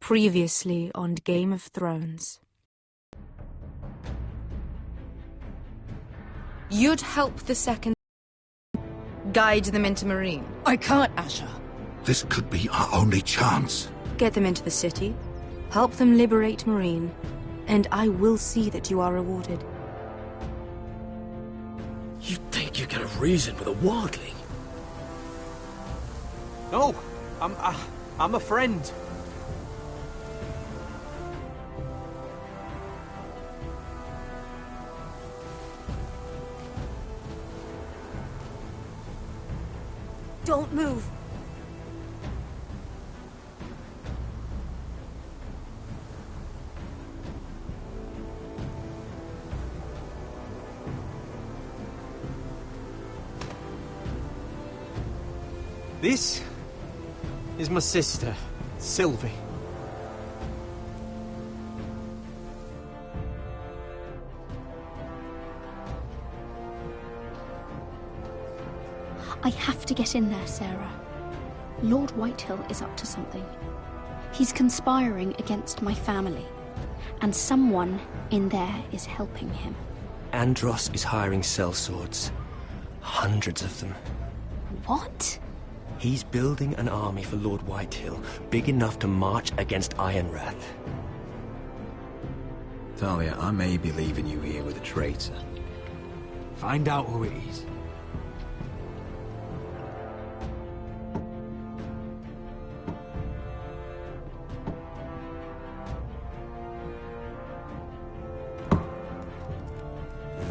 Previously on Game of Thrones. You'd help the second... guide them into Marine. I can't, Asher. This could be our only chance. Get them into the city, help them liberate Marine, and I will see that you are rewarded. You think you can have reason with a wardling? No, I'm a friend. Don't move. This is my sister, Sylvie. I have to get in there, Sarah. Lord Whitehill is up to something. He's conspiring against my family, and someone in there is helping him. Andros is hiring sellswords. Hundreds of them. What? He's building an army for Lord Whitehill, big enough to march against Ironrath. Talia, I may be leaving you here with a traitor. Find out who it is.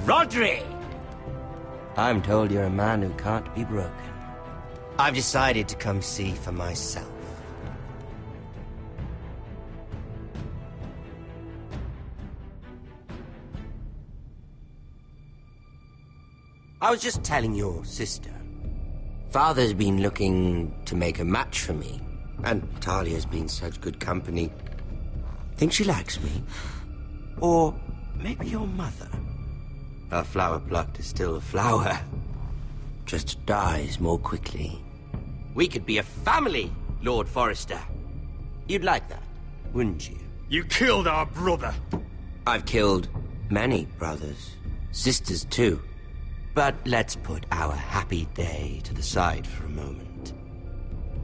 Rodri! I'm told you're a man who can't be broken. I've decided to come see for myself. I was just telling your sister. Father's been looking to make a match for me, and Talia's been such good company. Think she likes me? Or maybe your mother? A flower plucked is still a flower. Just dies more quickly. We could be a family, Lord Forrester. You'd like that, wouldn't you? You killed our brother! I've killed many brothers. Sisters, too. But let's put our happy day to the side for a moment.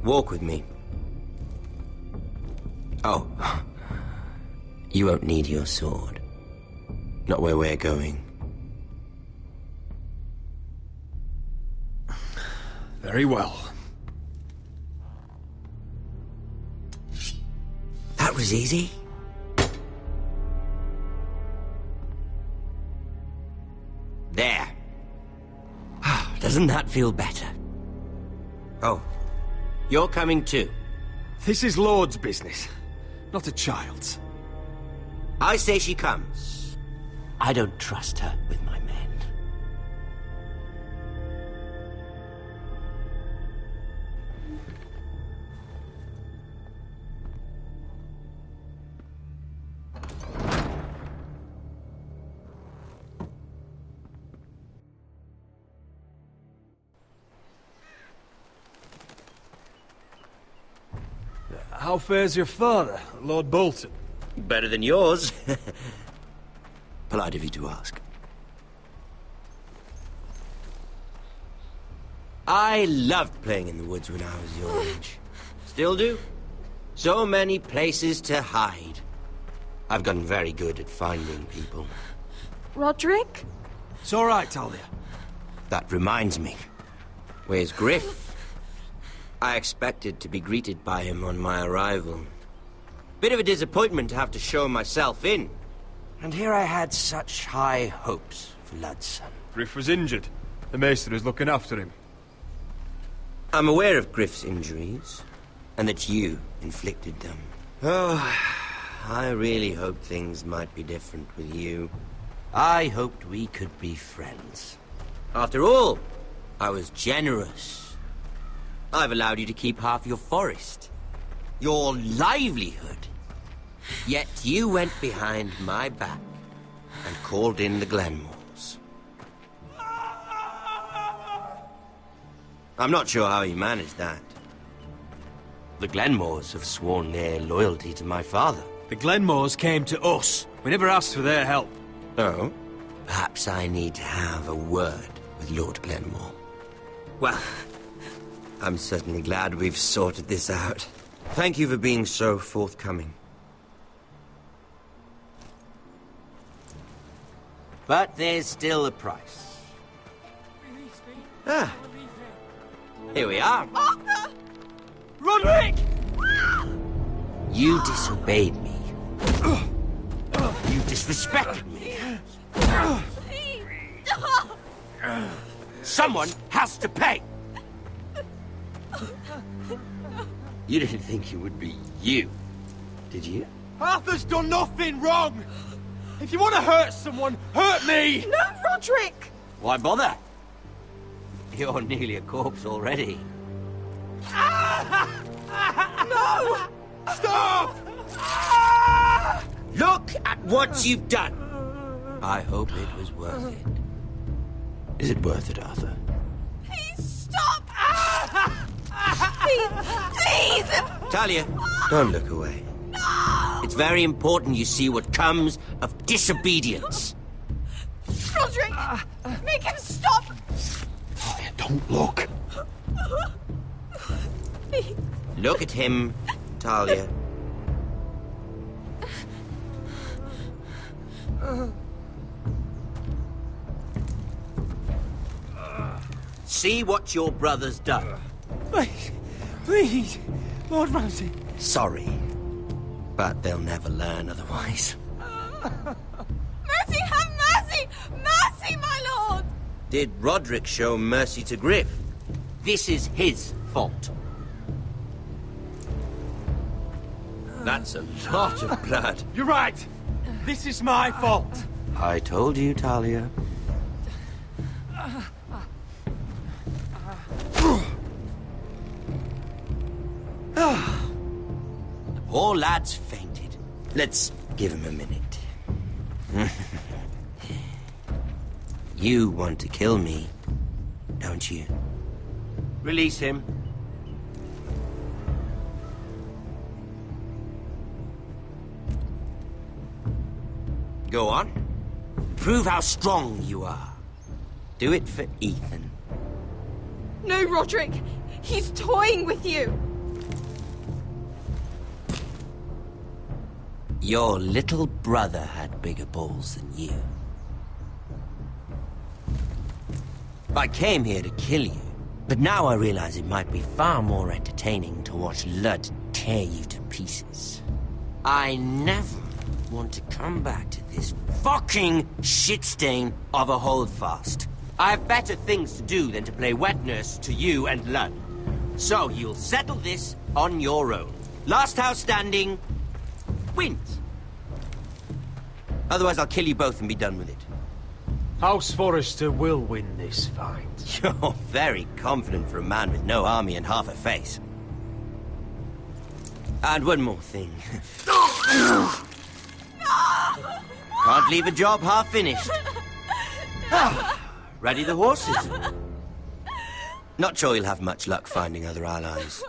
Walk with me. Oh. You won't need your sword. Not where we're going. Very well. That was easy. There. Doesn't that feel better? Oh, you're coming too. This is Lord's business, not a child's. I say she comes. I don't trust her with my men. How fares your father, Lord Bolton? Better than yours. Polite of you to ask. I loved playing in the woods when I was your age. Still do. So many places to hide. I've gotten very good at finding people. Roderick? It's all right, Talia. That reminds me. Where's Griff? I expected to be greeted by him on my arrival. Bit of a disappointment to have to show myself in. And here I had such high hopes for Ludson. Griff was injured. The maester is looking after him. I'm aware of Griff's injuries, and that you inflicted them. Oh, I really hoped things might be different with you. I hoped we could be friends. After all, I was generous. I've allowed you to keep half your forest. Your livelihood. Yet you went behind my back and called in the Glenmores. I'm not sure how you managed that. The Glenmores have sworn their loyalty to my father. The Glenmores came to us. We never asked for their help. Oh? Perhaps I need to have a word with Lord Glenmore. Well, I'm certainly glad we've sorted this out. Thank you for being so forthcoming. But there's still a price. Ah. Here we are. Arthur! Roderick! You disobeyed me. You disrespected me. Someone has to pay! You didn't think it would be you, did you? Arthur's done nothing wrong! If you want to hurt someone, hurt me! No, Roderick! Why bother? You're nearly a corpse already. No! Stop! Look at what you've done! I hope it was worth it. Is it worth it, Arthur? Please stop! Please! Talia, don't look away. No! It's very important you see what comes of disobedience. Roderick! Make him stop! Talia, don't look. Please. Look at him, Talia. See what your brother's done. Please, Lord Ramsay. Sorry, but they'll never learn otherwise. Mercy, have mercy! Mercy, my lord! Did Roderick show mercy to Griff? This is his fault. That's a lot of blood. You're right. This is my fault. I told you, Talia. The poor lad's fainted. Let's give him a minute. You want to kill me, don't you? Release him. Go on. Prove how strong you are. Do it for Ethan. No, Roderick! He's toying with you! Your little brother had bigger balls than you. I came here to kill you, but now I realize it might be far more entertaining to watch Lud tear you to pieces. I never want to come back to this fucking shit stain of a holdfast. I have better things to do than to play wet nurse to you and Lud. So you'll settle this on your own. Last house standing wins. Otherwise I'll kill you both and be done with it. House Forrester will win this fight. You're very confident for a man with no army and half a face. And one more thing. Can't leave a job half finished. Ready the horses? Not sure you'll have much luck finding other allies.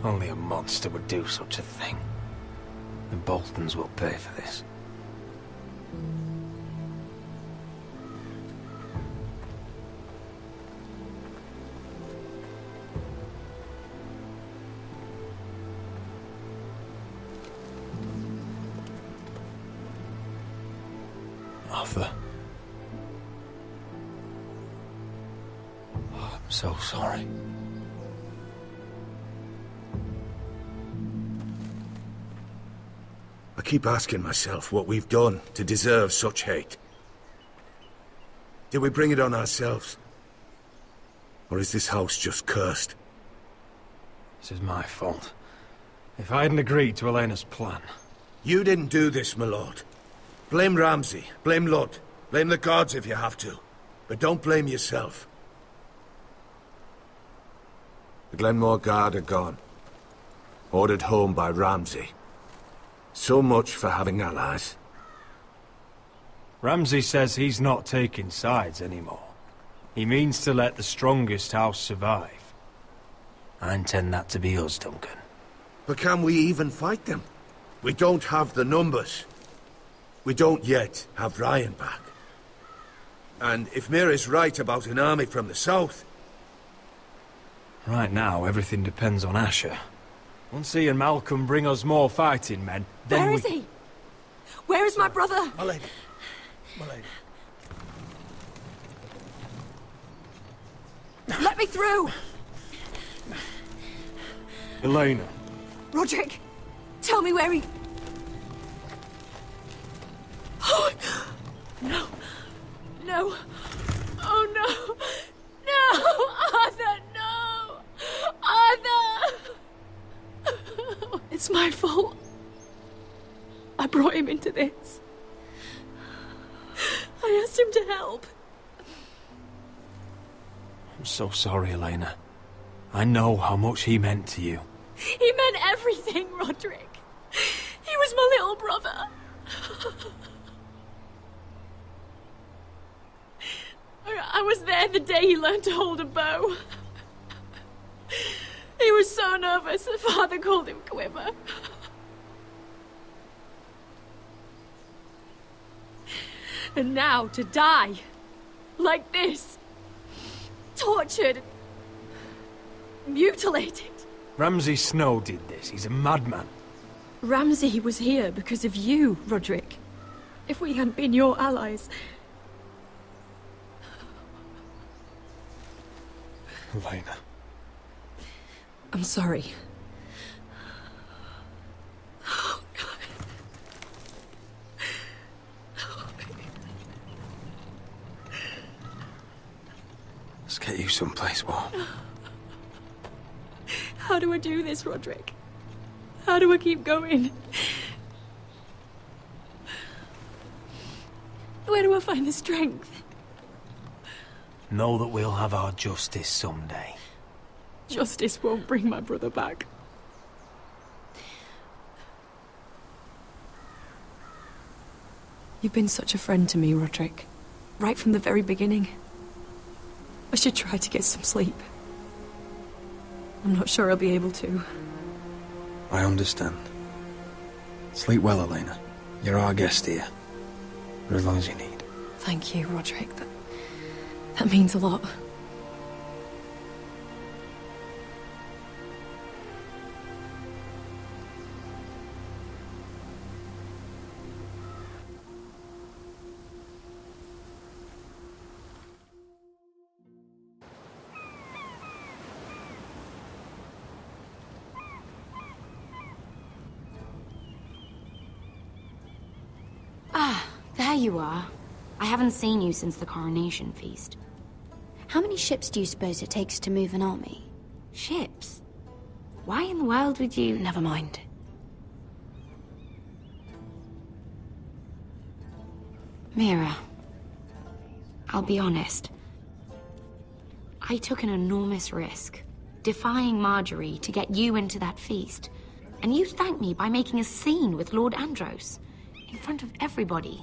Only a monster would do such a thing. The Boltons will pay for this. Arthur. Oh, I'm so sorry. I keep asking myself what we've done to deserve such hate. Did we bring it on ourselves? Or is this house just cursed? This is my fault. If I hadn't agreed to Elena's plan... You didn't do this, my lord. Blame Ramsay, blame Ludd, blame the gods if you have to. But don't blame yourself. The Glenmore Guard are gone. Ordered home by Ramsay. So much for having allies. Ramsay says he's not taking sides anymore. He means to let the strongest house survive. I intend that to be us, Duncan. But can we even fight them? We don't have the numbers. We don't yet have Ryan back. And if Mira's right about an army from the south... Right now, everything depends on Asher. Once he and Malcolm bring us more fighting men, then Where is he? Where is my brother? My lady. My lady. Let me through! Elena. Roderick, tell me where he... Oh, no. No. Oh, no. No! Arthur, no! Arthur! It's my fault. I brought him into this. I asked him to help. I'm so sorry, Elena. I know how much he meant to you. He meant everything, Roderick. He was my little brother. I was there the day he learned to hold a bow. He was so nervous that Father called him Quiver. And now to die, like this, tortured, mutilated. Ramsay Snow did this. He's a madman. Ramsay was here because of you, Roderick. If we hadn't been your allies... Elena. I'm sorry. Oh, God. Let's get you someplace warm. How do I do this, Roderick? How do I keep going? Where do I find the strength? Know that we'll have our justice someday. Justice won't bring my brother back. You've been such a friend to me, Roderick. Right from the very beginning. I should try to get some sleep. I'm not sure I'll be able to. I understand. Sleep well, Elena. You're our guest here. For as long as you need. Thank you, Roderick. That means a lot. There you are. I haven't seen you since the coronation feast. How many ships do you suppose it takes to move an army? Ships? Why in the world would you... Never mind. Mira, I'll be honest. I took an enormous risk, defying Marjorie to get you into that feast. And you thanked me by making a scene with Lord Andros, in front of everybody.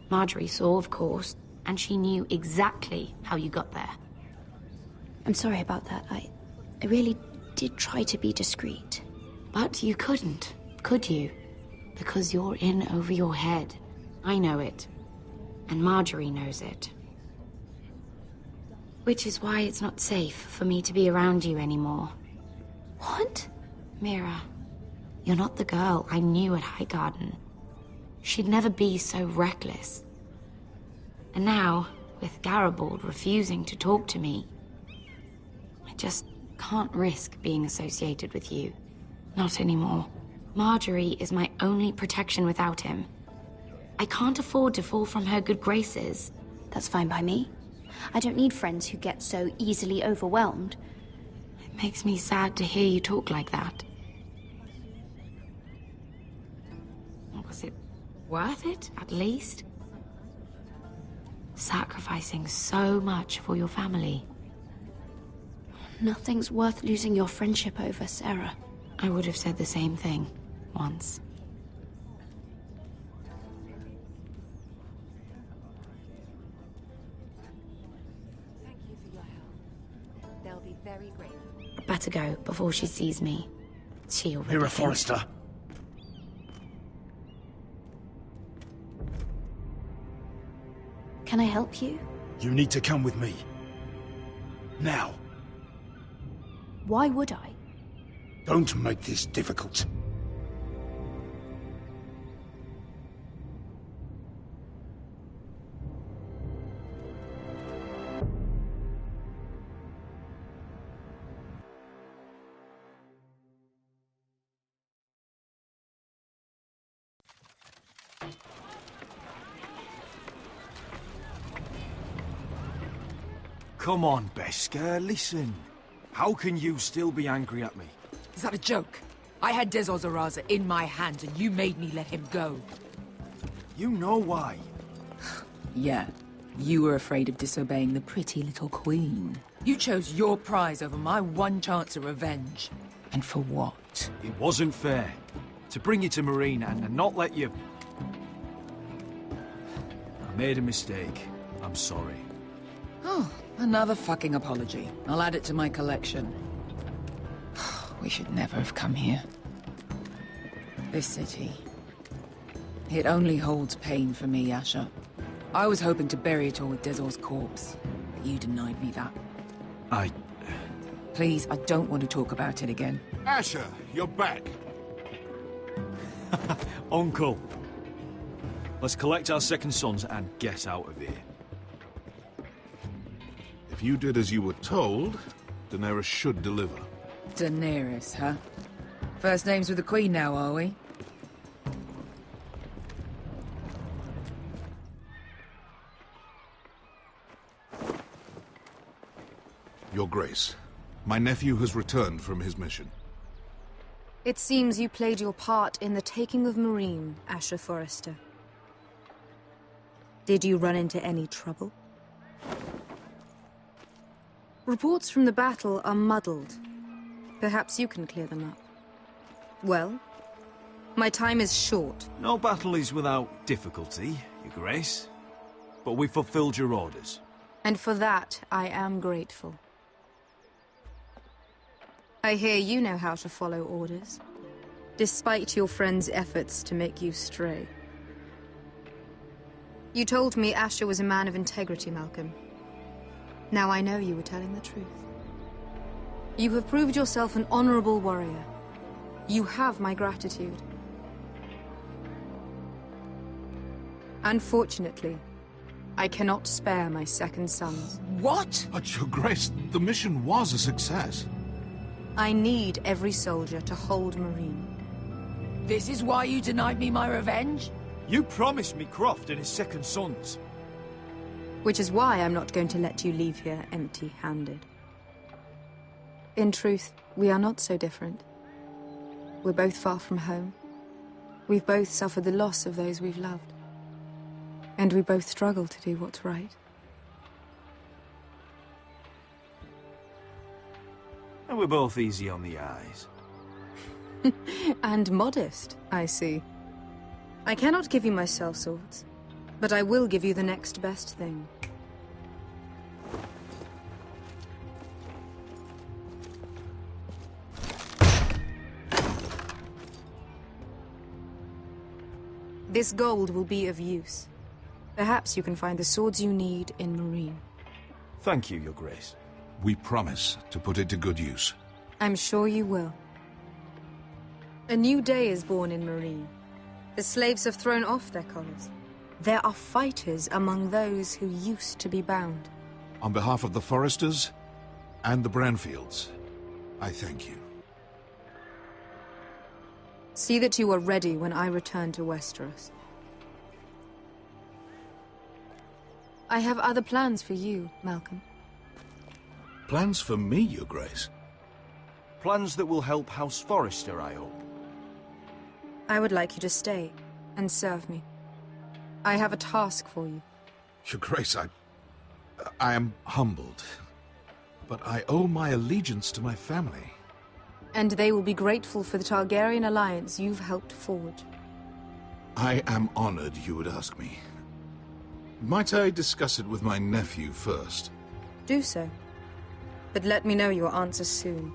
Marjorie saw, of course, and she knew exactly how you got there. I'm sorry about that. I really did try to be discreet. But you couldn't, could you? Because you're in over your head. I know it. And Marjorie knows it. Which is why it's not safe for me to be around you anymore. What? Mira, you're not the girl I knew at Highgarden. She'd never be so reckless. And now, with Garibald refusing to talk to me, I just can't risk being associated with you. Not anymore. Marjorie is my only protection without him. I can't afford to fall from her good graces. That's fine by me. I don't need friends who get so easily overwhelmed. It makes me sad to hear you talk like that. Was it worth it, at least? Sacrificing so much for your family. Nothing's worth losing your friendship over, Sarah. I would have said the same thing once. Thank you for your help. They'll be very grateful. I'd better go before she sees me. She already Mira thinks- Forrester. Can I help you? You need to come with me. Now. Why would I? Don't make this difficult. Come on, Beskar, listen. How can you still be angry at me? Is that a joke? I had Dezor Zaraza in my hands and you made me let him go. You know why. Yeah, you were afraid of disobeying the pretty little queen. You chose your prize over my one chance of revenge. And for what? It wasn't fair. To bring you to Marine and not let you... I made a mistake. I'm sorry. Oh, another fucking apology. I'll add it to my collection. We should never have come here. This city. It only holds pain for me, Asher. I was hoping to bury it all with Dezor's corpse, but you denied me that. Please, I don't want to talk about it again. Asher, you're back. Uncle. Let's collect our second sons and get out of here. If you did as you were told, Daenerys should deliver. Daenerys, huh? First names with the Queen now, are we? Your Grace, my nephew has returned from his mission. It seems you played your part in the taking of Marine, Asher Forrester. Did you run into any trouble? Reports from the battle are muddled. Perhaps you can clear them up. Well, my time is short. No battle is without difficulty, Your Grace. But we fulfilled your orders. And for that, I am grateful. I hear you know how to follow orders, despite your friend's efforts to make you stray. You told me Asher was a man of integrity, Malcolm. Now I know you were telling the truth. You have proved yourself an honorable warrior. You have my gratitude. Unfortunately, I cannot spare my second sons. What? But, Your Grace, the mission was a success. I need every soldier to hold Marine. This is why you denied me my revenge? You promised me Croft and his second sons. Which is why I'm not going to let you leave here empty-handed. In truth, we are not so different. We're both far from home. We've both suffered the loss of those we've loved. And we both struggle to do what's right. And we're both easy on the eyes. And modest, I see. I cannot give you my sellswords, but I will give you the next best thing. This gold will be of use. Perhaps you can find the swords you need in Marine. Thank you, Your Grace. We promise to put it to good use. I'm sure you will. A new day is born in Marine. The slaves have thrown off their collars. There are fighters among those who used to be bound. On behalf of the Foresters and the Branfields, I thank you. See that you are ready when I return to Westeros. I have other plans for you, Malcolm. Plans for me, Your Grace? Plans that will help House Forrester, I hope. I would like you to stay and serve me. I have a task for you. Your Grace, I am humbled, but I owe my allegiance to my family. And they will be grateful for the Targaryen alliance you've helped forge. I am honored you would ask me. Might I discuss it with my nephew first? Do so. But let me know your answer soon.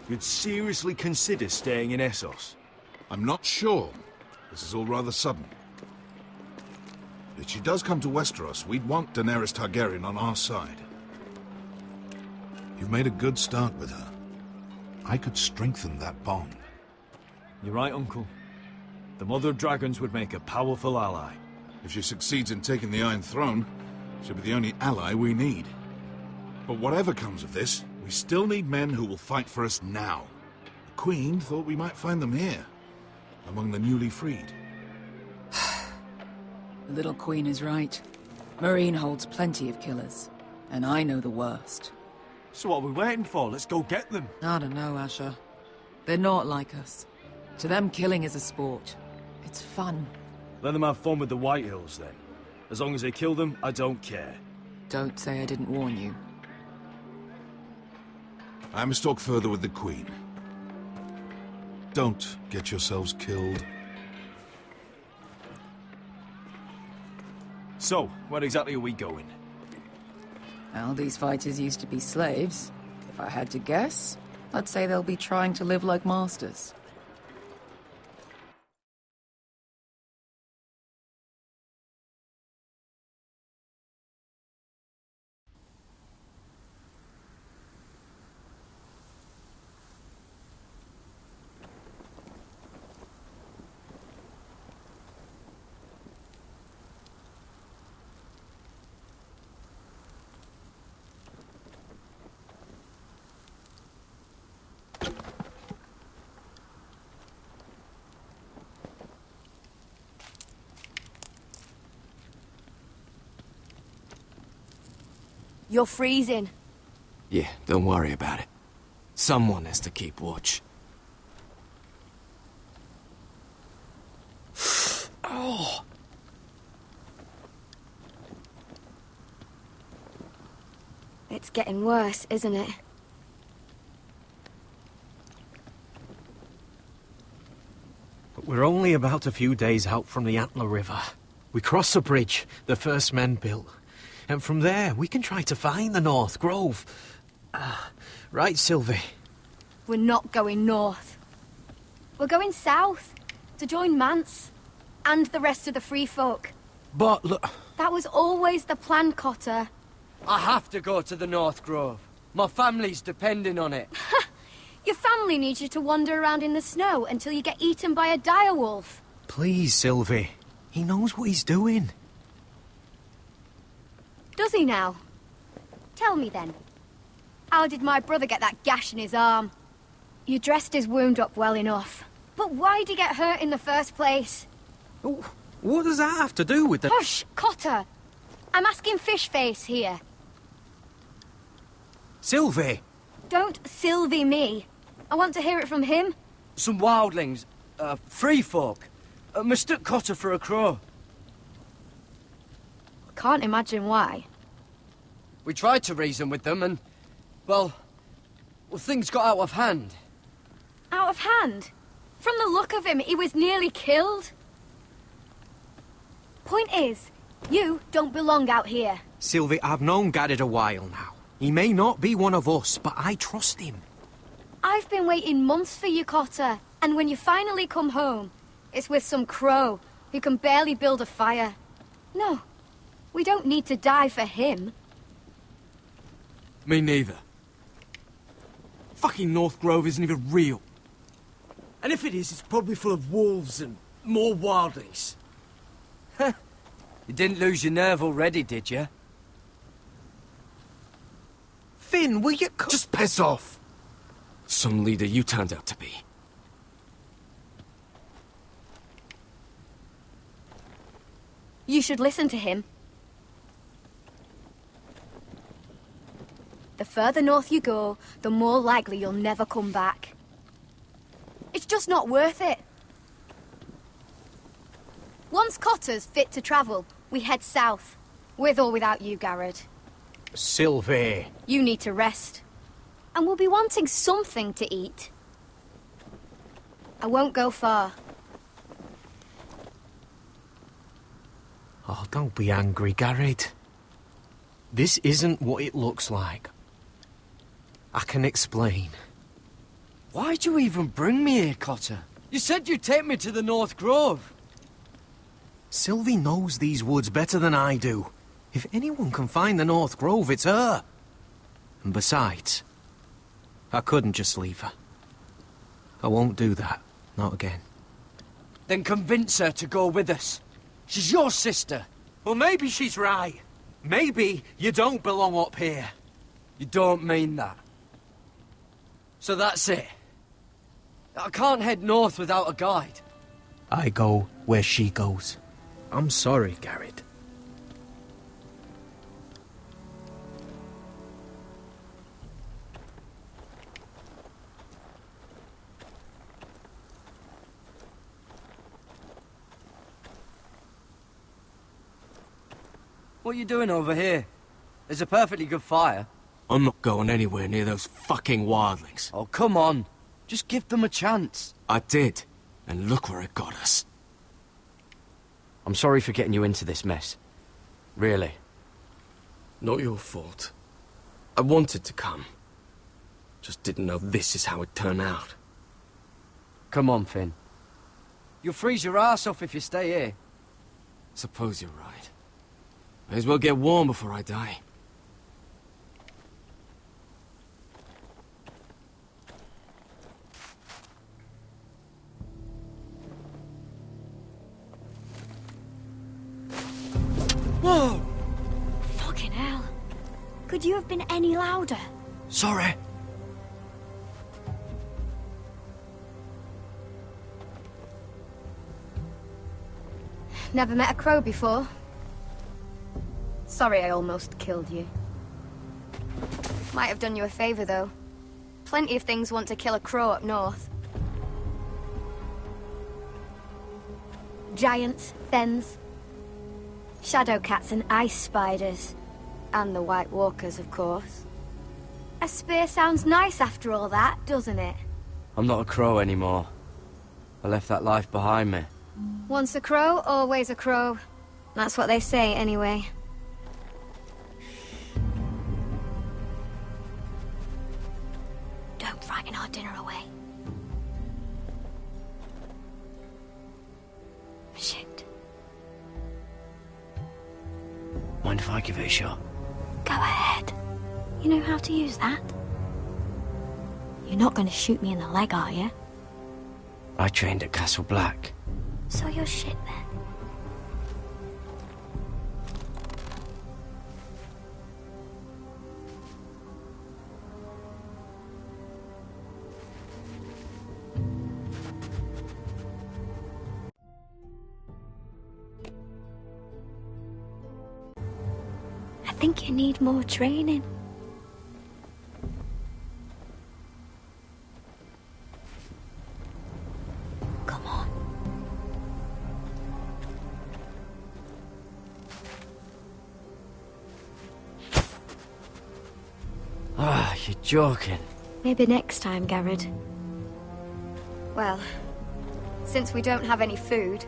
You'd seriously consider staying in Essos? I'm not sure. This is all rather sudden. If she does come to Westeros, we'd want Daenerys Targaryen on our side. You've made a good start with her. I could strengthen that bond. You're right, Uncle. The Mother of Dragons would make a powerful ally. If she succeeds in taking the Iron Throne, she'll be the only ally we need. But whatever comes of this, we still need men who will fight for us now. The Queen thought we might find them here, among the newly freed. The little Queen is right. Marine holds plenty of killers, and I know the worst. So what are we waiting for? Let's go get them. I don't know, Asher. They're not like us. To them, killing is a sport. It's fun. Let them have fun with the White Hills, then. As long as they kill them, I don't care. Don't say I didn't warn you. I must talk further with the Queen. Don't get yourselves killed. So, where exactly are we going? Well, these fighters used to be slaves. If I had to guess, I'd say they'll be trying to live like masters. You're freezing. Yeah, don't worry about it. Someone has to keep watch. Oh! It's getting worse, isn't it? But we're only about a few days out from the Antler River. We cross a bridge the first men built. And from there, we can try to find the North Grove. Right, Sylvie? We're not going north. We're going south, to join Mance, and the rest of the Free Folk. But look... That was always the plan, Cotter. I have to go to the North Grove. My family's depending on it. Your family needs you to wander around in the snow until you get eaten by a direwolf. Please, Sylvie. He knows what he's doing. Does he now? Tell me then. How did my brother get that gash in his arm? You dressed his wound up well enough. But why'd he get hurt in the first place? What does that have to do with the... Hush, Cotter! I'm asking Fishface here. Sylvie! Don't Sylvie me. I want to hear it from him. Some wildlings. free folk. Mistook Cotter for a crow. Can't imagine why. We tried to reason with them and, well, things got out of hand. Out of hand? From the look of him, he was nearly killed. Point is, you don't belong out here. Sylvie, I've known Garrett a while now. He may not be one of us, but I trust him. I've been waiting months for you, Cotter. And when you finally come home, it's with some crow who can barely build a fire. No, we don't need to die for him. Me neither. Fucking North Grove isn't even real. And if it is, it's probably full of wolves and more wildlings. You didn't lose your nerve already, did you? Finn, will you Just piss off! Some leader you turned out to be. You should listen to him. The further north you go, the more likely you'll never come back. It's just not worth it. Once Cotter's fit to travel, we head south. With or without you, Garrett. Sylvie. You need to rest. And we'll be wanting something to eat. I won't go far. Oh, don't be angry, Garrett. This isn't what it looks like. I can explain. Why'd you even bring me here, Cotter? You said you'd take me to the North Grove. Sylvie knows these woods better than I do. If anyone can find the North Grove, it's her. And besides, I couldn't just leave her. I won't do that. Not again. Then convince her to go with us. She's your sister. Well, maybe she's right. Maybe you don't belong up here. You don't mean that. So that's it. I can't head north without a guide. I go where she goes. I'm sorry, Garrett. What are you doing over here? There's a perfectly good fire. I'm not going anywhere near those fucking wildlings. Oh, come on. Just give them a chance. I did, and look where it got us. I'm sorry for getting you into this mess. Really. Not your fault. I wanted to come. Just didn't know this is how it'd turn out. Come on, Finn. You'll freeze your ass off if you stay here. Suppose you're right. May as well get warm before I die. Whoa! Fucking hell. Could you have been any louder? Sorry. Never met a crow before. Sorry I almost killed you. Might have done you a favor, though. Plenty of things want to kill a crow up north. Giants, thens, shadow cats and ice spiders. And the White Walkers, of course. A spear sounds nice after all that, doesn't it? I'm not a crow anymore. I left that life behind me. Once a crow, always a crow. That's what they say, anyway. Don't frighten our dinner away. Shit. Mind if I give it a shot? Go ahead. You know how to use that? You're not going to shoot me in the leg, are you? I trained at Castle Black. So you're shit then. I think you need more training. Come on. You're joking. Maybe next time, Garrett. Well, since we don't have any food...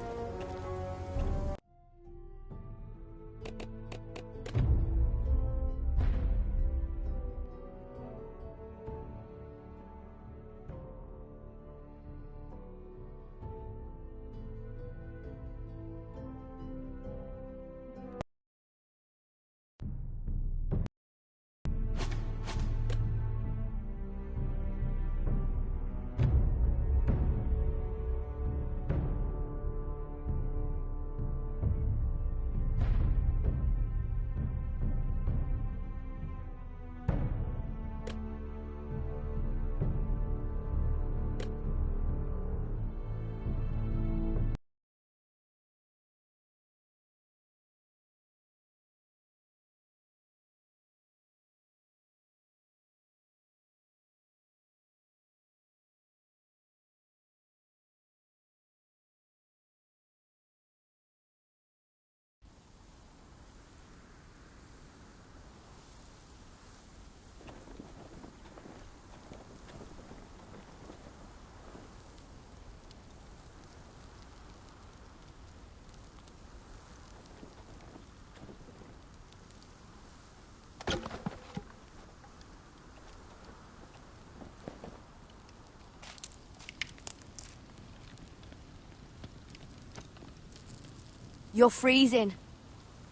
You're freezing.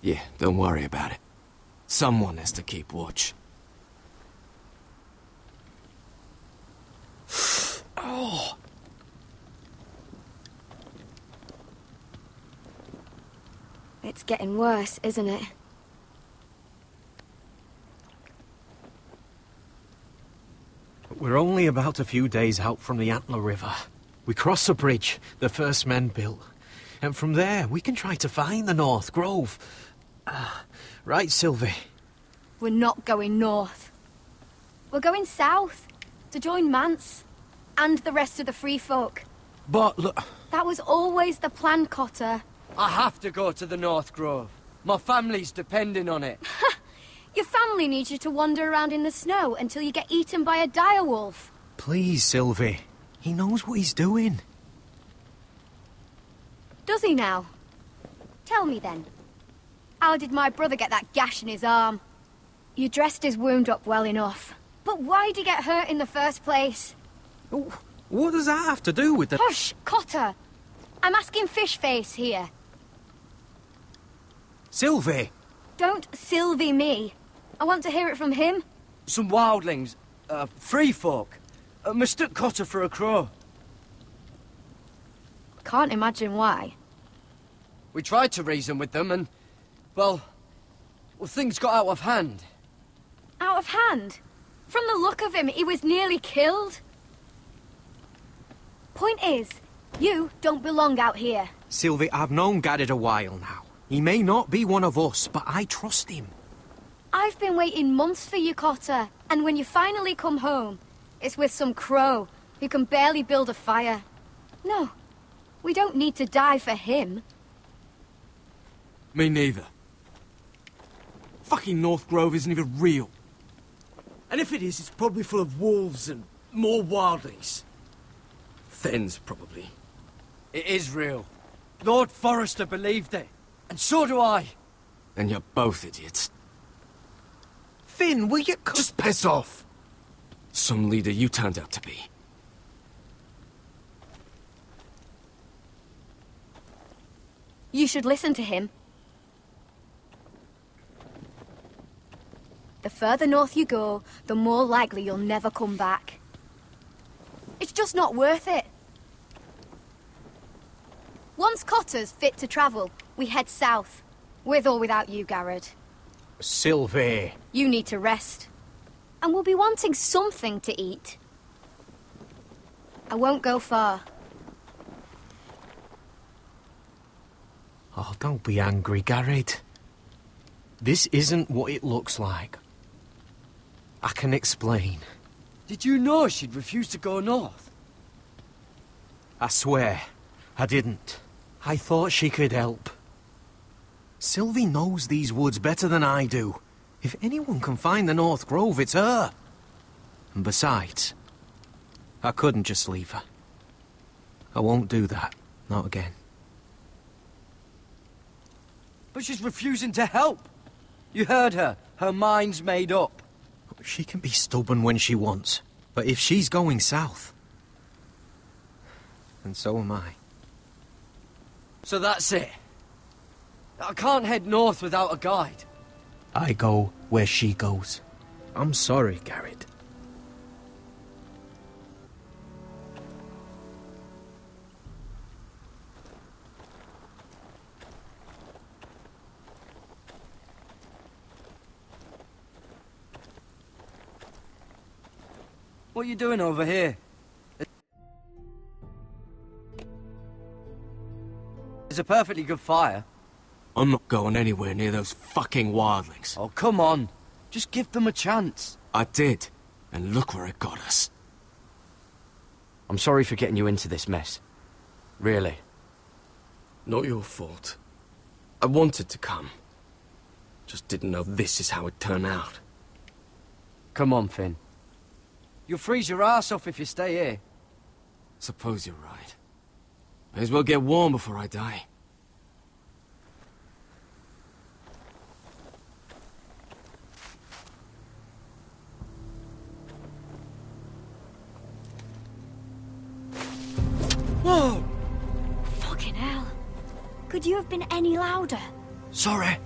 Yeah, don't worry about it. Someone has to keep watch. Oh! It's getting worse, isn't it? We're only about a few days out from the Antler River. We cross a bridge the first men built. And from there, we can try to find the North Grove. Right, Sylvie? We're not going north. We're going south, to join Mance, and the rest of the Free Folk. But look... That was always the plan, Cotter. I have to go to the North Grove. My family's depending on it. Your family needs you to wander around in the snow until you get eaten by a direwolf. Please, Sylvie. He knows what he's doing. Does he now? Tell me then. How did my brother get that gash in his arm? You dressed his wound up well enough. But why'd he get hurt in the first place? What does that have to do with the... Hush, Cotter! I'm asking Fishface here. Sylvie! Don't Sylvie me. I want to hear it from him. Some wildlings, free folk, mistook Cotter for a crow. Can't imagine why. We tried to reason with them and, well, things got out of hand. Out of hand? From the look of him, he was nearly killed. Point is, you don't belong out here. Sylvie, I've known Garrett a while now. He may not be one of us, but I trust him. I've been waiting months for you, Cotter. And when you finally come home, it's with some crow who can barely build a fire. No, we don't need to die for him. Me neither. Fucking North Grove isn't even real. And if it is, it's probably full of wolves and more wildlings. Thens, probably. It is real. Lord Forrester believed it. And so do I. And you're both idiots. Finn, will you... Just piss off! Some leader you turned out to be. You should listen to him. The further north you go, the more likely you'll never come back. It's just not worth it. Once Cotter's fit to travel, we head south. With or without you, Garrett. Sylvie. You need to rest. And we'll be wanting something to eat. I won't go far. Oh, don't be angry, Garrett. This isn't what it looks like. I can explain. Did you know she'd refuse to go north? I swear, I didn't. I thought she could help. Sylvie knows these woods better than I do. If anyone can find the North Grove, it's her. And besides, I couldn't just leave her. I won't do that. Not again. But she's refusing to help. You heard her. Her mind's made up. She can be stubborn when she wants. But if she's going south, then so am I. So that's it. I can't head north without a guide. I go where she goes. I'm sorry, Garrett. What are you doing over here? It's a perfectly good fire. I'm not going anywhere near those fucking wildlings. Oh, come on. Just give them a chance. I did, and look where it got us. I'm sorry for getting you into this mess. Really. Not your fault. I wanted to come. Just didn't know this is how it turned out. Come on, Finn. You'll freeze your ass off if you stay here. Suppose you're right. May as well get warm before I die. Whoa! Fucking hell. Could you have been any louder? Sorry.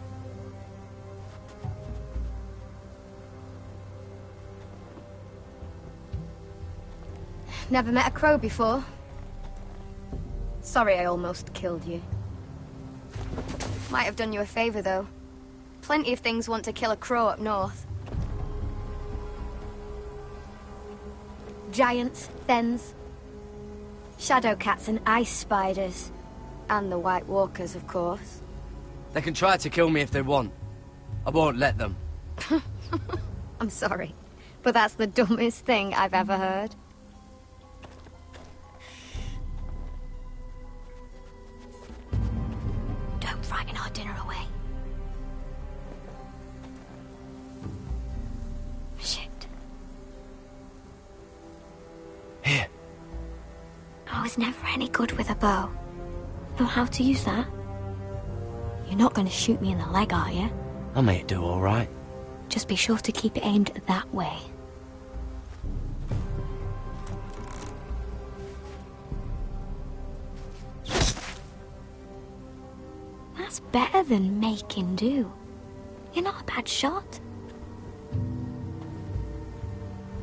Never met a crow before. Sorry I almost killed you. Might have done you a favor, though. Plenty of things want to kill a crow up north. Giants, thens, shadow cats and ice spiders. And the White Walkers, of course. They can try to kill me if they want. I won't let them. I'm sorry, but that's the dumbest thing I've ever heard. Don't frighten our dinner away. Shit. Here. I was never any good with a bow. Know how to use that? You're not going to shoot me in the leg, are you? I may do all right. Just be sure to keep it aimed that way. That's better than making do. You're not a bad shot.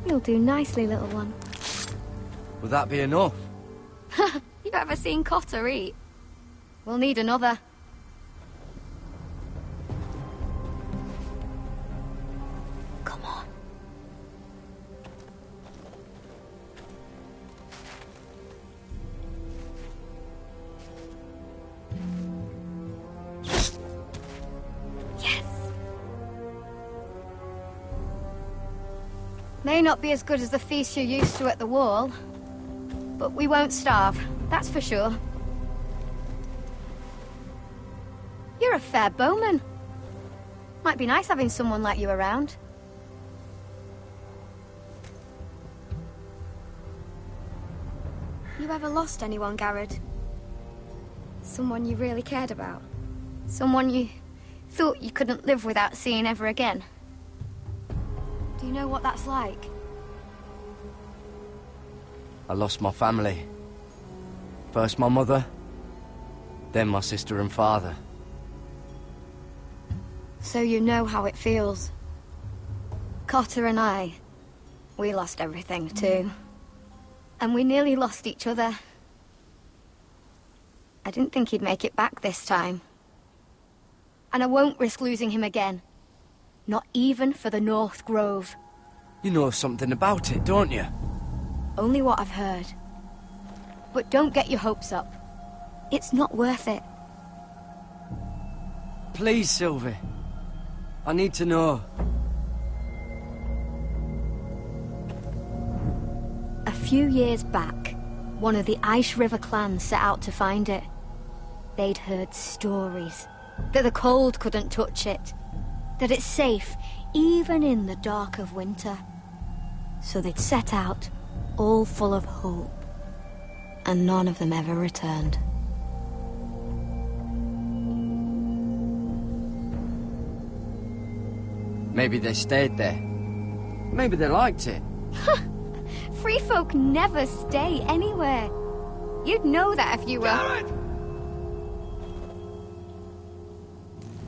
You'll do nicely, little one. Will that be enough? You ever seen Cotter eat? We'll need another. Come on. Yes. May not be as good as the feast you're used to at the wall, but we won't starve, that's for sure. You're a fair bowman. Might be nice having someone like you around. You ever lost anyone, Garrett? Someone you really cared about? Someone you thought you couldn't live without seeing ever again? Do you know what that's like? I lost my family. First my mother, then my sister and father. So you know how it feels. Cotter and I, we lost everything too. And we nearly lost each other. I didn't think he'd make it back this time. And I won't risk losing him again. Not even for the North Grove. You know something about it, don't you? Only what I've heard. But don't get your hopes up. It's not worth it. Please, Sylvie. I need to know. A few years back, one of the Ice River clans set out to find it. They'd heard stories. That the cold couldn't touch it. That it's safe, even in the dark of winter. So they'd set out, all full of hope. And none of them ever returned. Maybe they stayed there. Maybe they liked it. Free folk never stay anywhere. You'd know that if you were... Garrett!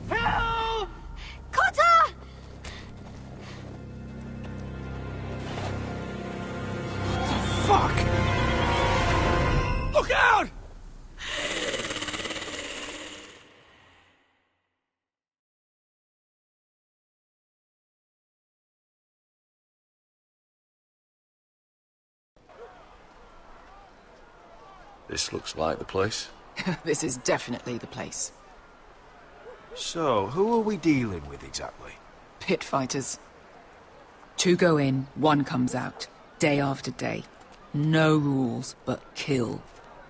Help! Cotter! Fuck! Look out! This looks like the place. This is definitely the place. So, who are we dealing with exactly? Pit fighters. 2 go in, 1 comes out. Day after day. No rules, but kill.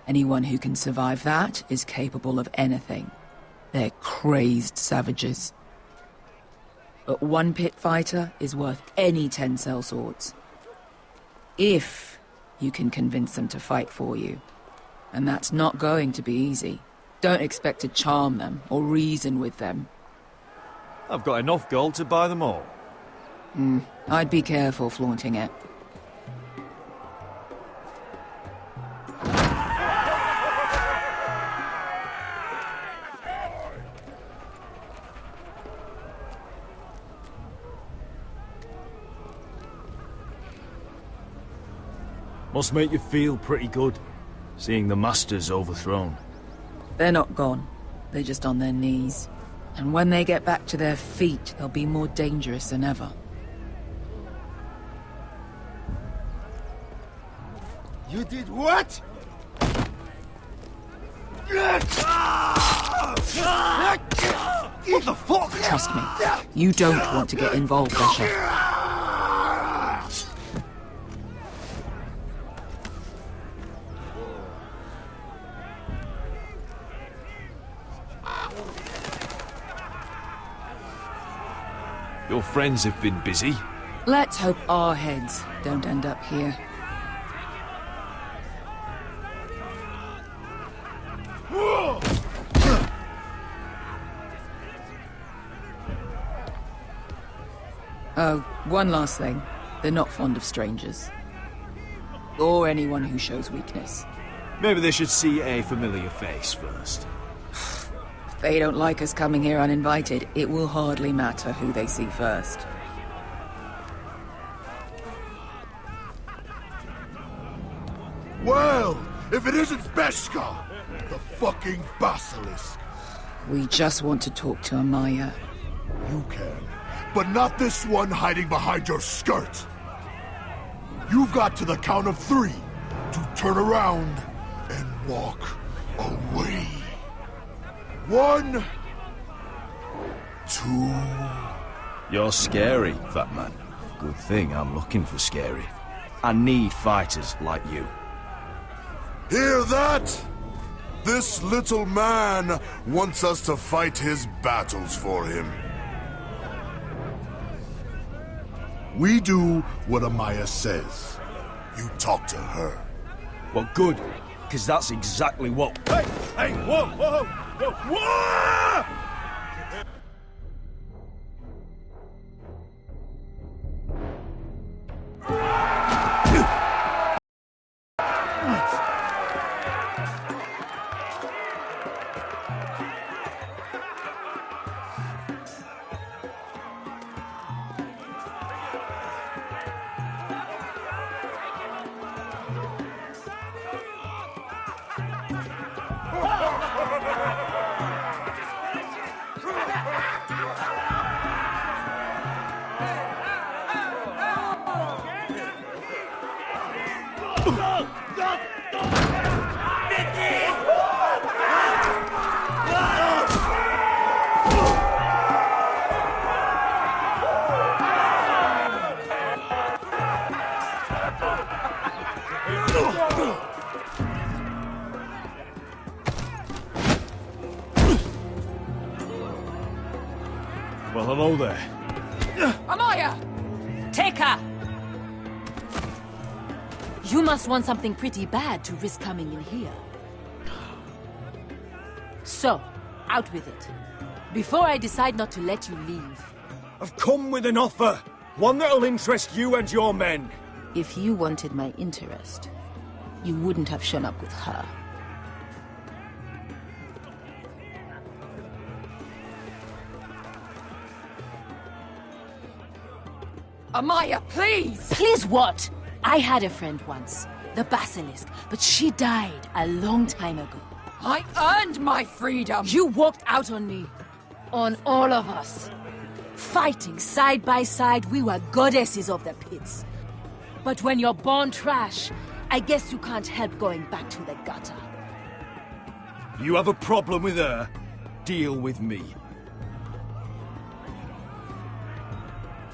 Anyone who can survive that is capable of anything. They're crazed savages. But 1 pit fighter is worth any 10 sellswords. If you can convince them to fight for you. And that's not going to be easy. Don't expect to charm them or reason with them. I've got enough gold to buy them all. I'd be careful flaunting it. Must make you feel pretty good, seeing the Masters overthrown. They're not gone. They're just on their knees. And when they get back to their feet, they'll be more dangerous than ever. You did what? What the fuck? Trust me, you don't want to get involved, Asher. Your friends have been busy. Let's hope our heads don't end up here. Oh, one last thing. They're not fond of strangers. Or anyone who shows weakness. Maybe they should see a familiar face first. If they don't like us coming here uninvited, it will hardly matter who they see first. Well, if it isn't Beshka, the fucking basilisk. We just want to talk to Amaya. You can, but not this one hiding behind your skirt. You've got to the count of 3 to turn around and walk away. 1, 2... You're scary, fat man. Good thing I'm looking for scary. I need fighters like you. Hear that? This little man wants us to fight his battles for him. We do what Amaya says. You talk to her. Well, good, because that's exactly what... Hey, whoa, whoa, whoa, whoa! Well, hello there. Amaya! Take her! You must want something pretty bad to risk coming in here. So, out with it. Before I decide not to let you leave. I've come with an offer. One that'll interest you and your men. If you wanted my interest, you wouldn't have shown up with her. Amaya, please! Please what? I had a friend once, the Basilisk, but she died a long time ago. I earned my freedom! You walked out on me. On all of us. Fighting side by side, we were goddesses of the pits. But when you're born trash, I guess you can't help going back to the gutter. You have a problem with her? Deal with me.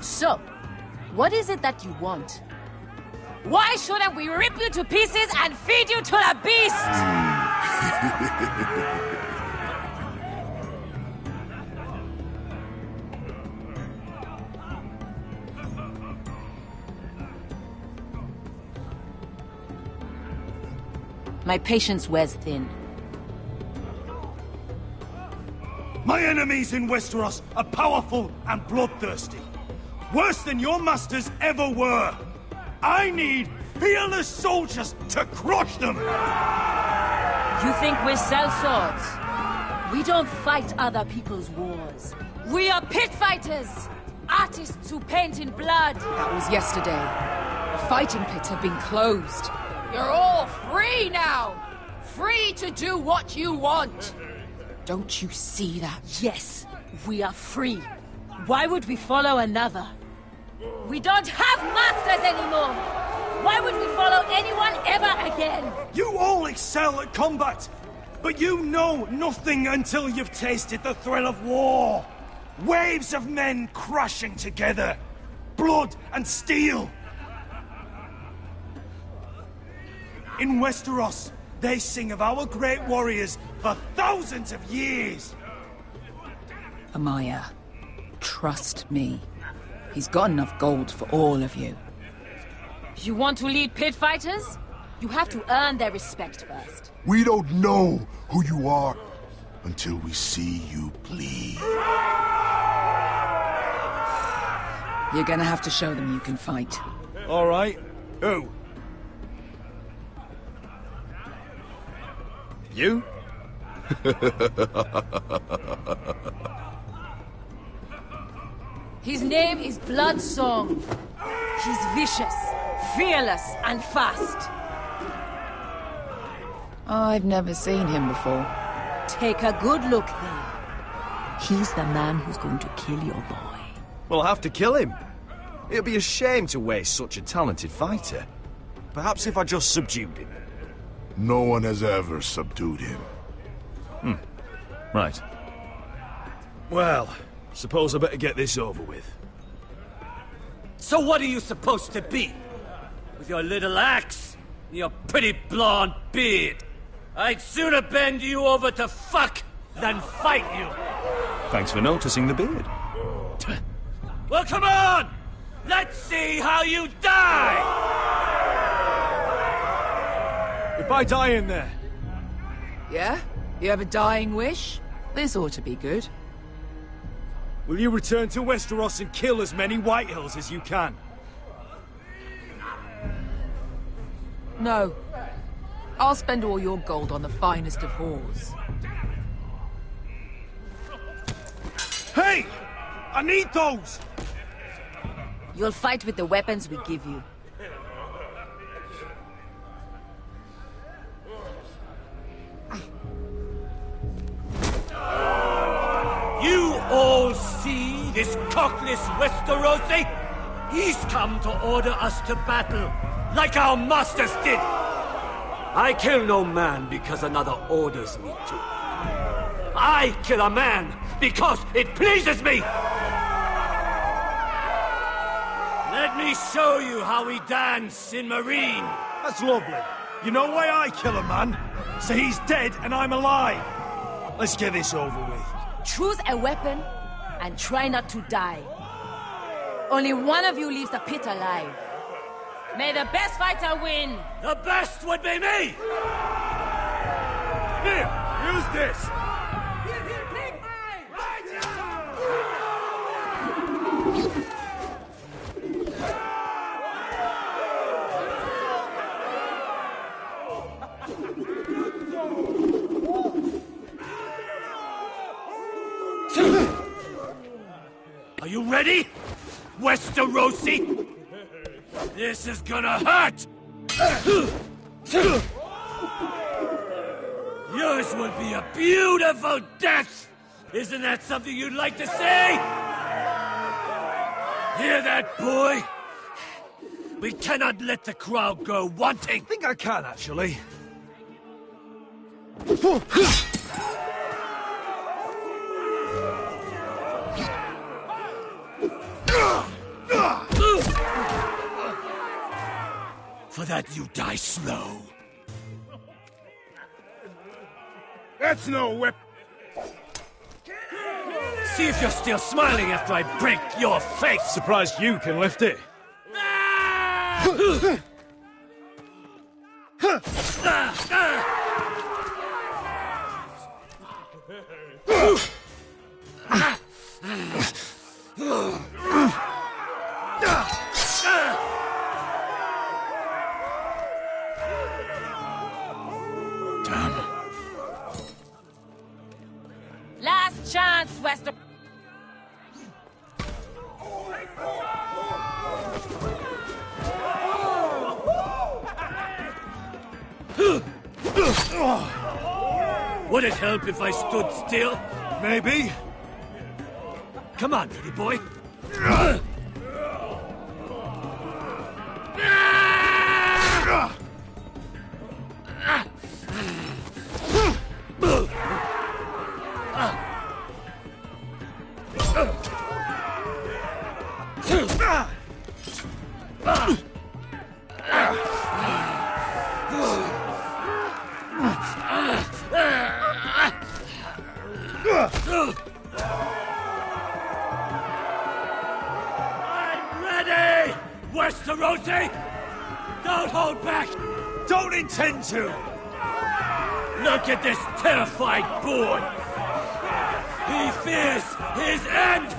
So, what is it that you want? Why shouldn't we rip you to pieces and feed you to the beast? My patience wears thin. My enemies in Westeros are powerful and bloodthirsty. Worse than your masters ever were. I need fearless soldiers to crush them! You think we sell swords? We don't fight other people's wars. We are pit fighters! Artists who paint in blood! That was yesterday. The fighting pits have been closed. You're all free now! Free to do what you want! Don't you see that? Yes, we are free. Why would we follow another? We don't have masters anymore! Why would we follow anyone ever again? You all excel at combat, but you know nothing until you've tasted the thrill of war. Waves of men crashing together. Blood and steel. In Westeros, they sing of our great warriors for thousands of years. Amaya, trust me. He's got enough gold for all of you. You want to lead pit fighters? You have to earn their respect first. We don't know who you are until we see you bleed. You're gonna have to show them you can fight. All right. Who? You? His name is Bloodsong. He's vicious, fearless, and fast. I've never seen him before. Take a good look then. He's the man who's going to kill your boy. We'll have to kill him. It'd be a shame to waste such a talented fighter. Perhaps if I just subdued him. No one has ever subdued him. Right. Well, suppose I better get this over with. So what are you supposed to be? With your little axe and your pretty blonde beard? I'd sooner bend you over to fuck than fight you. Thanks for noticing the beard. Well, come on! Let's see how you die! If I die in there... Yeah? You have a dying wish? This ought to be good. Will you return to Westeros and kill as many Whitehills as you can? No. I'll spend all your gold on the finest of whores. Hey! I need those! You'll fight with the weapons we give you. You all see this cockless Westerosi? He's come to order us to battle, like our masters did. I kill no man because another orders me to. I kill a man because it pleases me! Let me show you how we dance in Marine. That's lovely. You know why I kill a man? So he's dead and I'm alive. Let's get this over with. Choose a weapon and try not to die. Only one of you leaves the pit alive. May the best fighter win! The best would be me! Here, use this! Are you ready, Westerosi? This is gonna hurt! Yours will be a beautiful death! Isn't that something you'd like to say? Hear that, boy? We cannot let the crowd go wanting! I think I can, actually. For that, you die slow. That's no whip. See if you're still smiling after I break your face! Surprised you can lift it. Last chance, Wester... Would it help if I stood still? Maybe. Come on, pretty boy. I'm ready, Westerosi! Don't hold back! Don't intend to! Look at this terrified boy! He fears his end!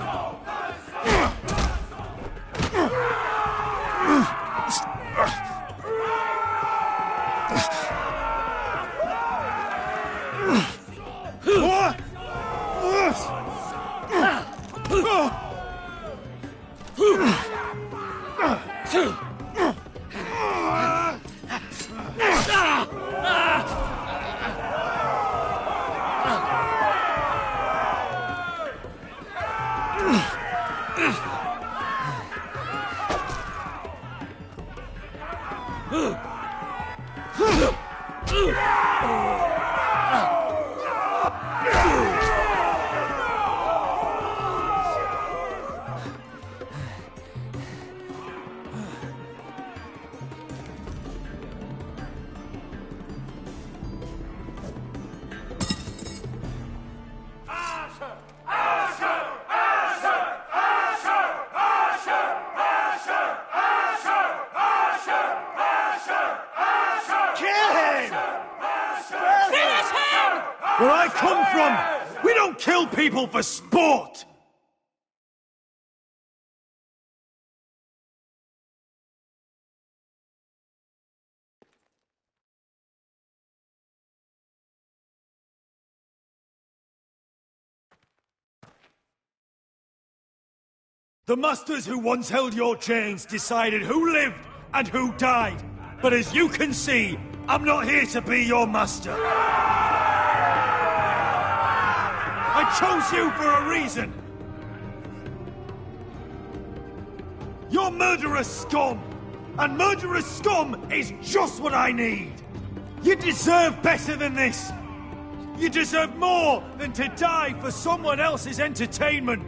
Where I come from, we don't kill people for sport! The masters who once held your chains decided who lived and who died. But as you can see, I'm not here to be your master. I chose you for a reason. You're murderous scum, and murderous scum is just what I need. You deserve better than this. You deserve more than to die for someone else's entertainment.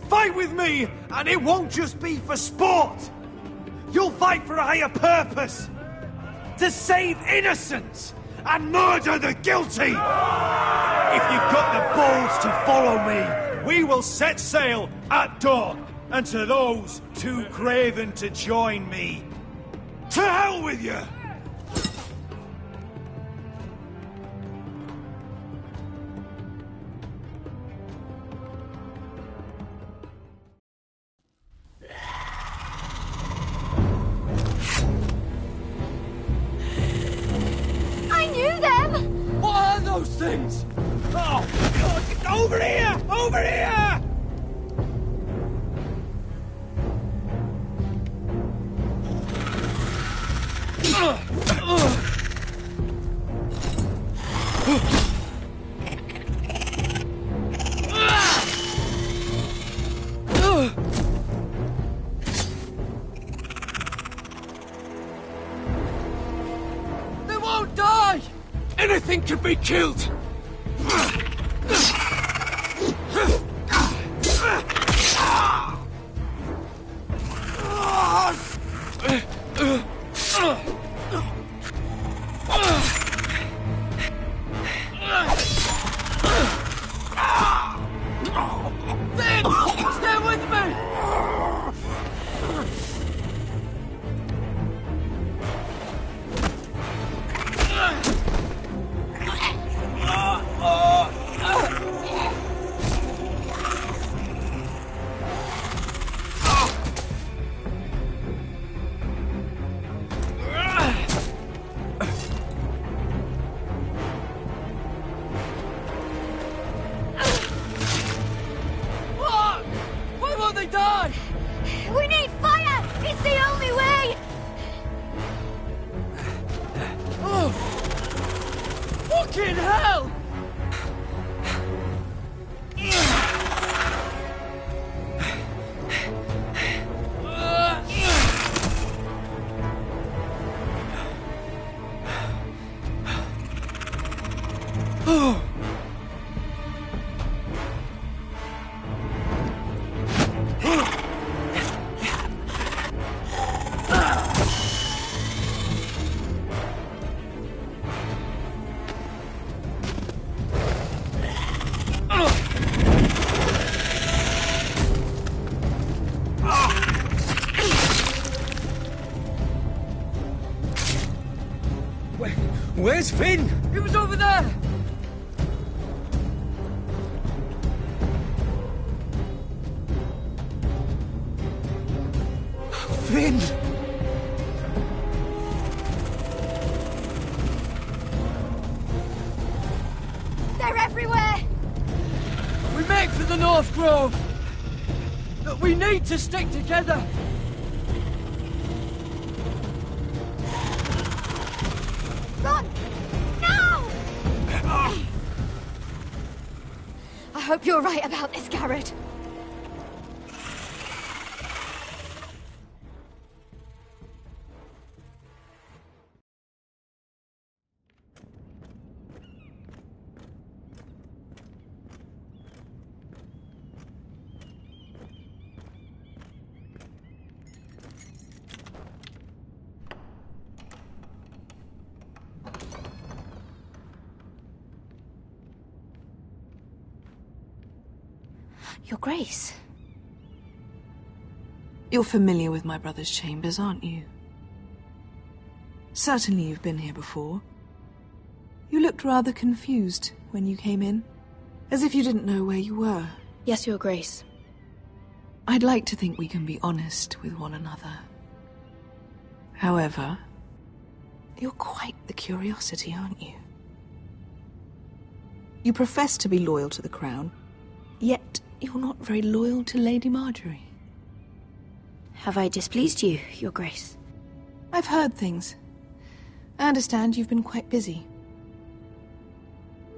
Fight with me, and it won't just be for sport. You'll fight for a higher purpose. To save innocents and murder the guilty. If you've got the balls to follow me, we will set sail at dawn And to those too craven to join me, to hell with you! I knew them! What are those things? Oh, God, get over here! Over here! They won't die! Anything can be killed! Finn! Stay with me! What? Why won't they die? We need fire! It's the only way! Oh! Fucking hell! Oh! Where's Finn? He was over there! Finn! They're everywhere! We make for the North Grove! But we need to stick together! Run! Now! I hope you're right about this, Garrett. Your Grace. You're familiar with my brother's chambers, aren't you? Certainly you've been here before. You looked rather confused when you came in, as if you didn't know where you were. Yes, Your Grace. I'd like to think we can be honest with one another. However, you're quite the curiosity, aren't you? You profess to be loyal to the crown, yet you're not very loyal to Lady Marjorie. Have I displeased you, Your Grace? I've heard things. I understand you've been quite busy.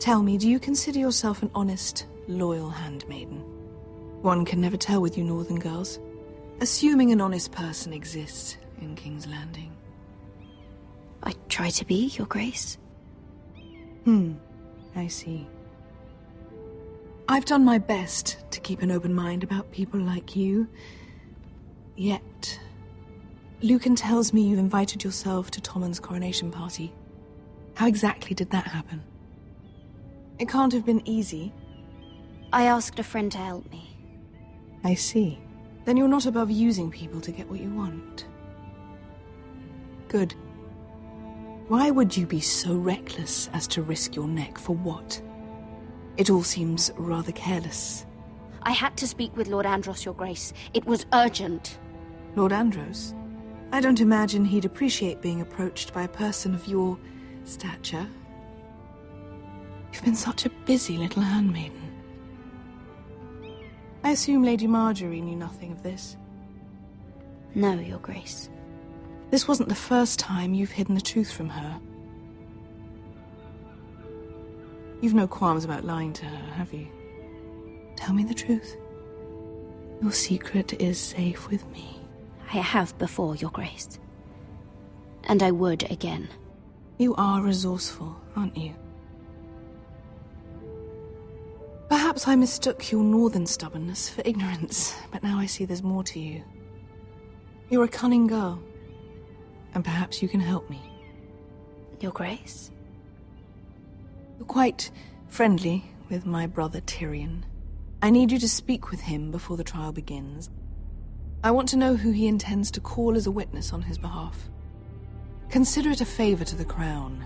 Tell me, do you consider yourself an honest, loyal handmaiden? One can never tell with you northern girls. Assuming an honest person exists in King's Landing. I try to be, Your Grace. I see. I've done my best to keep an open mind about people like you. Yet, Lucan tells me you've invited yourself to Tommen's coronation party. How exactly did that happen? It can't have been easy. I asked a friend to help me. I see. Then you're not above using people to get what you want. Good. Why would you be so reckless as to risk your neck for what? It all seems rather careless. I had to speak with Lord Andros, Your Grace. It was urgent. Lord Andros? I don't imagine he'd appreciate being approached by a person of your stature. You've been such a busy little handmaiden. I assume Lady Marjorie knew nothing of this. No, Your Grace. This wasn't the first time you've hidden the truth from her. You've no qualms about lying to her, have you? Tell me the truth. Your secret is safe with me. I have before, Your Grace. And I would again. You are resourceful, aren't you? Perhaps I mistook your northern stubbornness for ignorance, but now I see there's more to you. You're a cunning girl, and perhaps you can help me. Your Grace? You're quite friendly with my brother Tyrion. I need you to speak with him before the trial begins. I want to know who he intends to call as a witness on his behalf. Consider it a favor to the crown,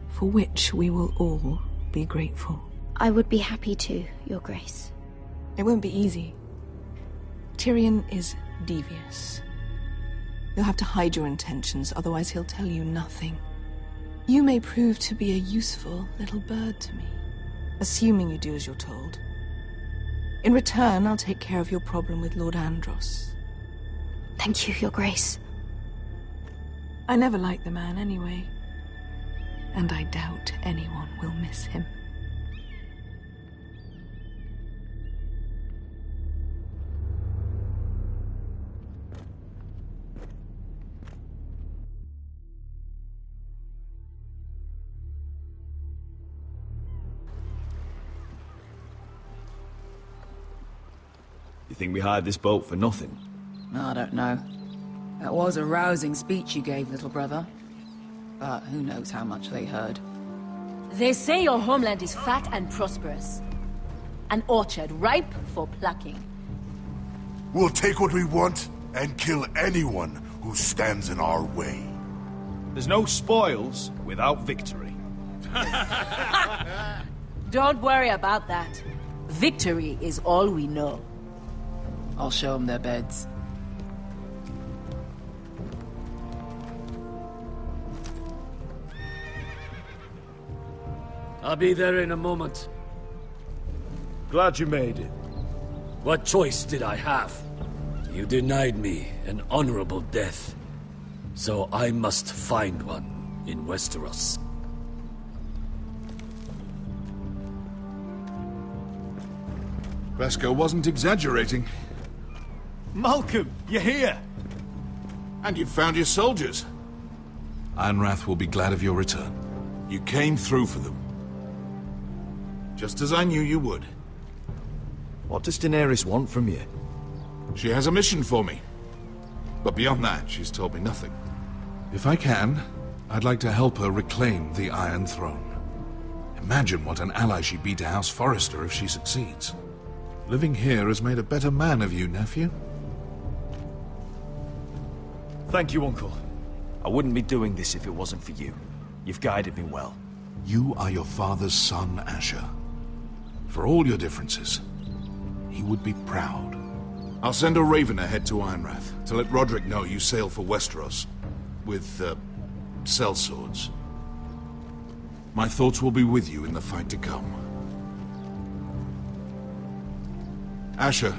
for which we will all be grateful. I would be happy to, Your Grace. It won't be easy. Tyrion is devious. You'll have to hide your intentions, otherwise he'll tell you nothing. You may prove to be a useful little bird to me, assuming you do as you're told. In return, I'll take care of your problem with Lord Andros. Thank you, Your Grace. I never liked the man anyway, and I doubt anyone will miss him. You think we hired this boat for nothing? I don't know. That was a rousing speech you gave, little brother. But who knows how much they heard. They say your homeland is fat and prosperous. An orchard ripe for plucking. We'll take what we want and kill anyone who stands in our way. There's no spoils without victory. Don't worry about that. Victory is all we know. I'll show them their beds. I'll be there in a moment. Glad you made it. What choice did I have? You denied me an honorable death. So I must find one in Westeros. Beskar wasn't exaggerating. Malcolm, you're here! And you've found your soldiers. Ironrath will be glad of your return. You came through for them. Just as I knew you would. What does Daenerys want from you? She has a mission for me. But beyond that, she's told me nothing. If I can, I'd like to help her reclaim the Iron Throne. Imagine what an ally she'd be to House Forrester if she succeeds. Living here has made a better man of you, nephew. Thank you, Uncle. I wouldn't be doing this if it wasn't for you. You've guided me well. You are your father's son, Asher. For all your differences, he would be proud. I'll send a raven ahead to Ironrath to let Roderick know you sail for Westeros with, sellswords. My thoughts will be with you in the fight to come. Asher.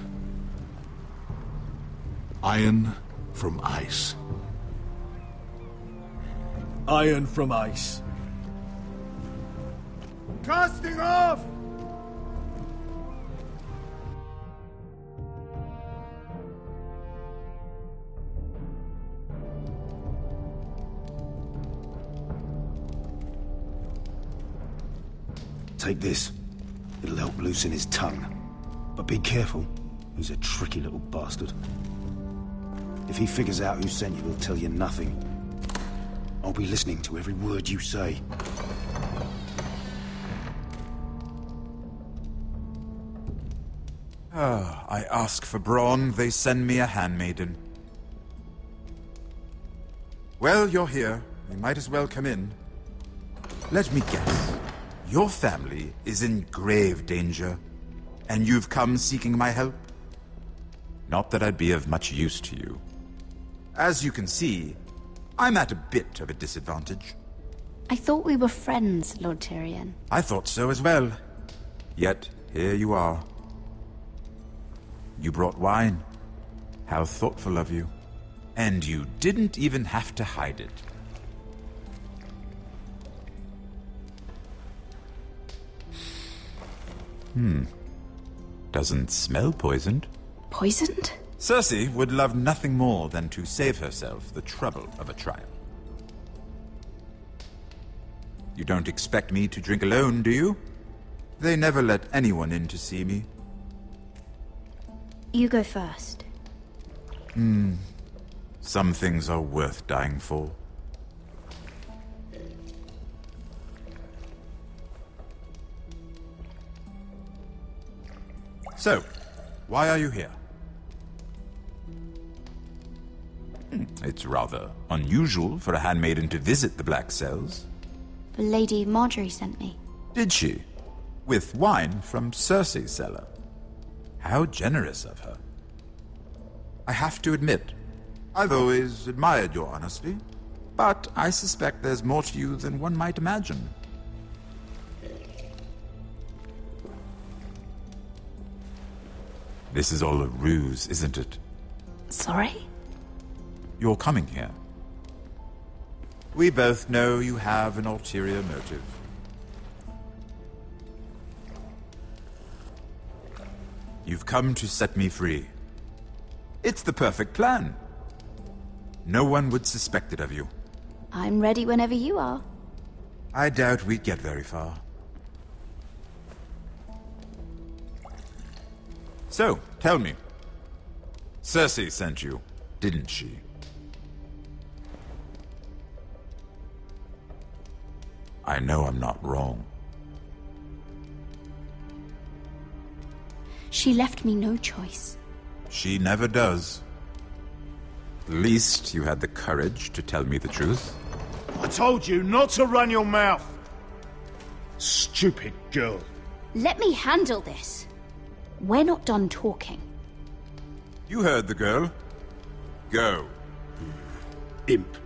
Iron from ice. Iron from ice. Casting off! Take this. It'll help loosen his tongue. But be careful. He's a tricky little bastard. If he figures out who sent you, he'll tell you nothing. I'll be listening to every word you say. Ah, I ask for brawn, they send me a handmaiden. Well, you're here. You might as well come in. Let me guess. Your family is in grave danger, and you've come seeking my help? Not that I'd be of much use to you. As you can see, I'm at a bit of a disadvantage. I thought we were friends, Lord Tyrion. I thought so as well. Yet, here you are. You brought wine. How thoughtful of you. And you didn't even have to hide it. Doesn't smell poisoned. Poisoned? Cersei would love nothing more than to save herself the trouble of a trial. You don't expect me to drink alone, do you? They never let anyone in to see me. You go first. Some things are worth dying for. So, why are you here? It's rather unusual for a handmaiden to visit the Black Cells. Lady Marjorie sent me. Did she? With wine from Cersei's cellar. How generous of her. I have to admit, I've always admired your honesty, but I suspect there's more to you than one might imagine. This is all a ruse, isn't it? Sorry? You're coming here. We both know you have an ulterior motive. You've come to set me free. It's the perfect plan. No one would suspect it of you. I'm ready whenever you are. I doubt we'd get very far. So, tell me. Cersei sent you, didn't she? I know I'm not wrong. She left me no choice. She never does. At least you had the courage to tell me the truth. I told you not to run your mouth. Stupid girl. Let me handle this. We're not done talking. You heard the girl. Go. Imp.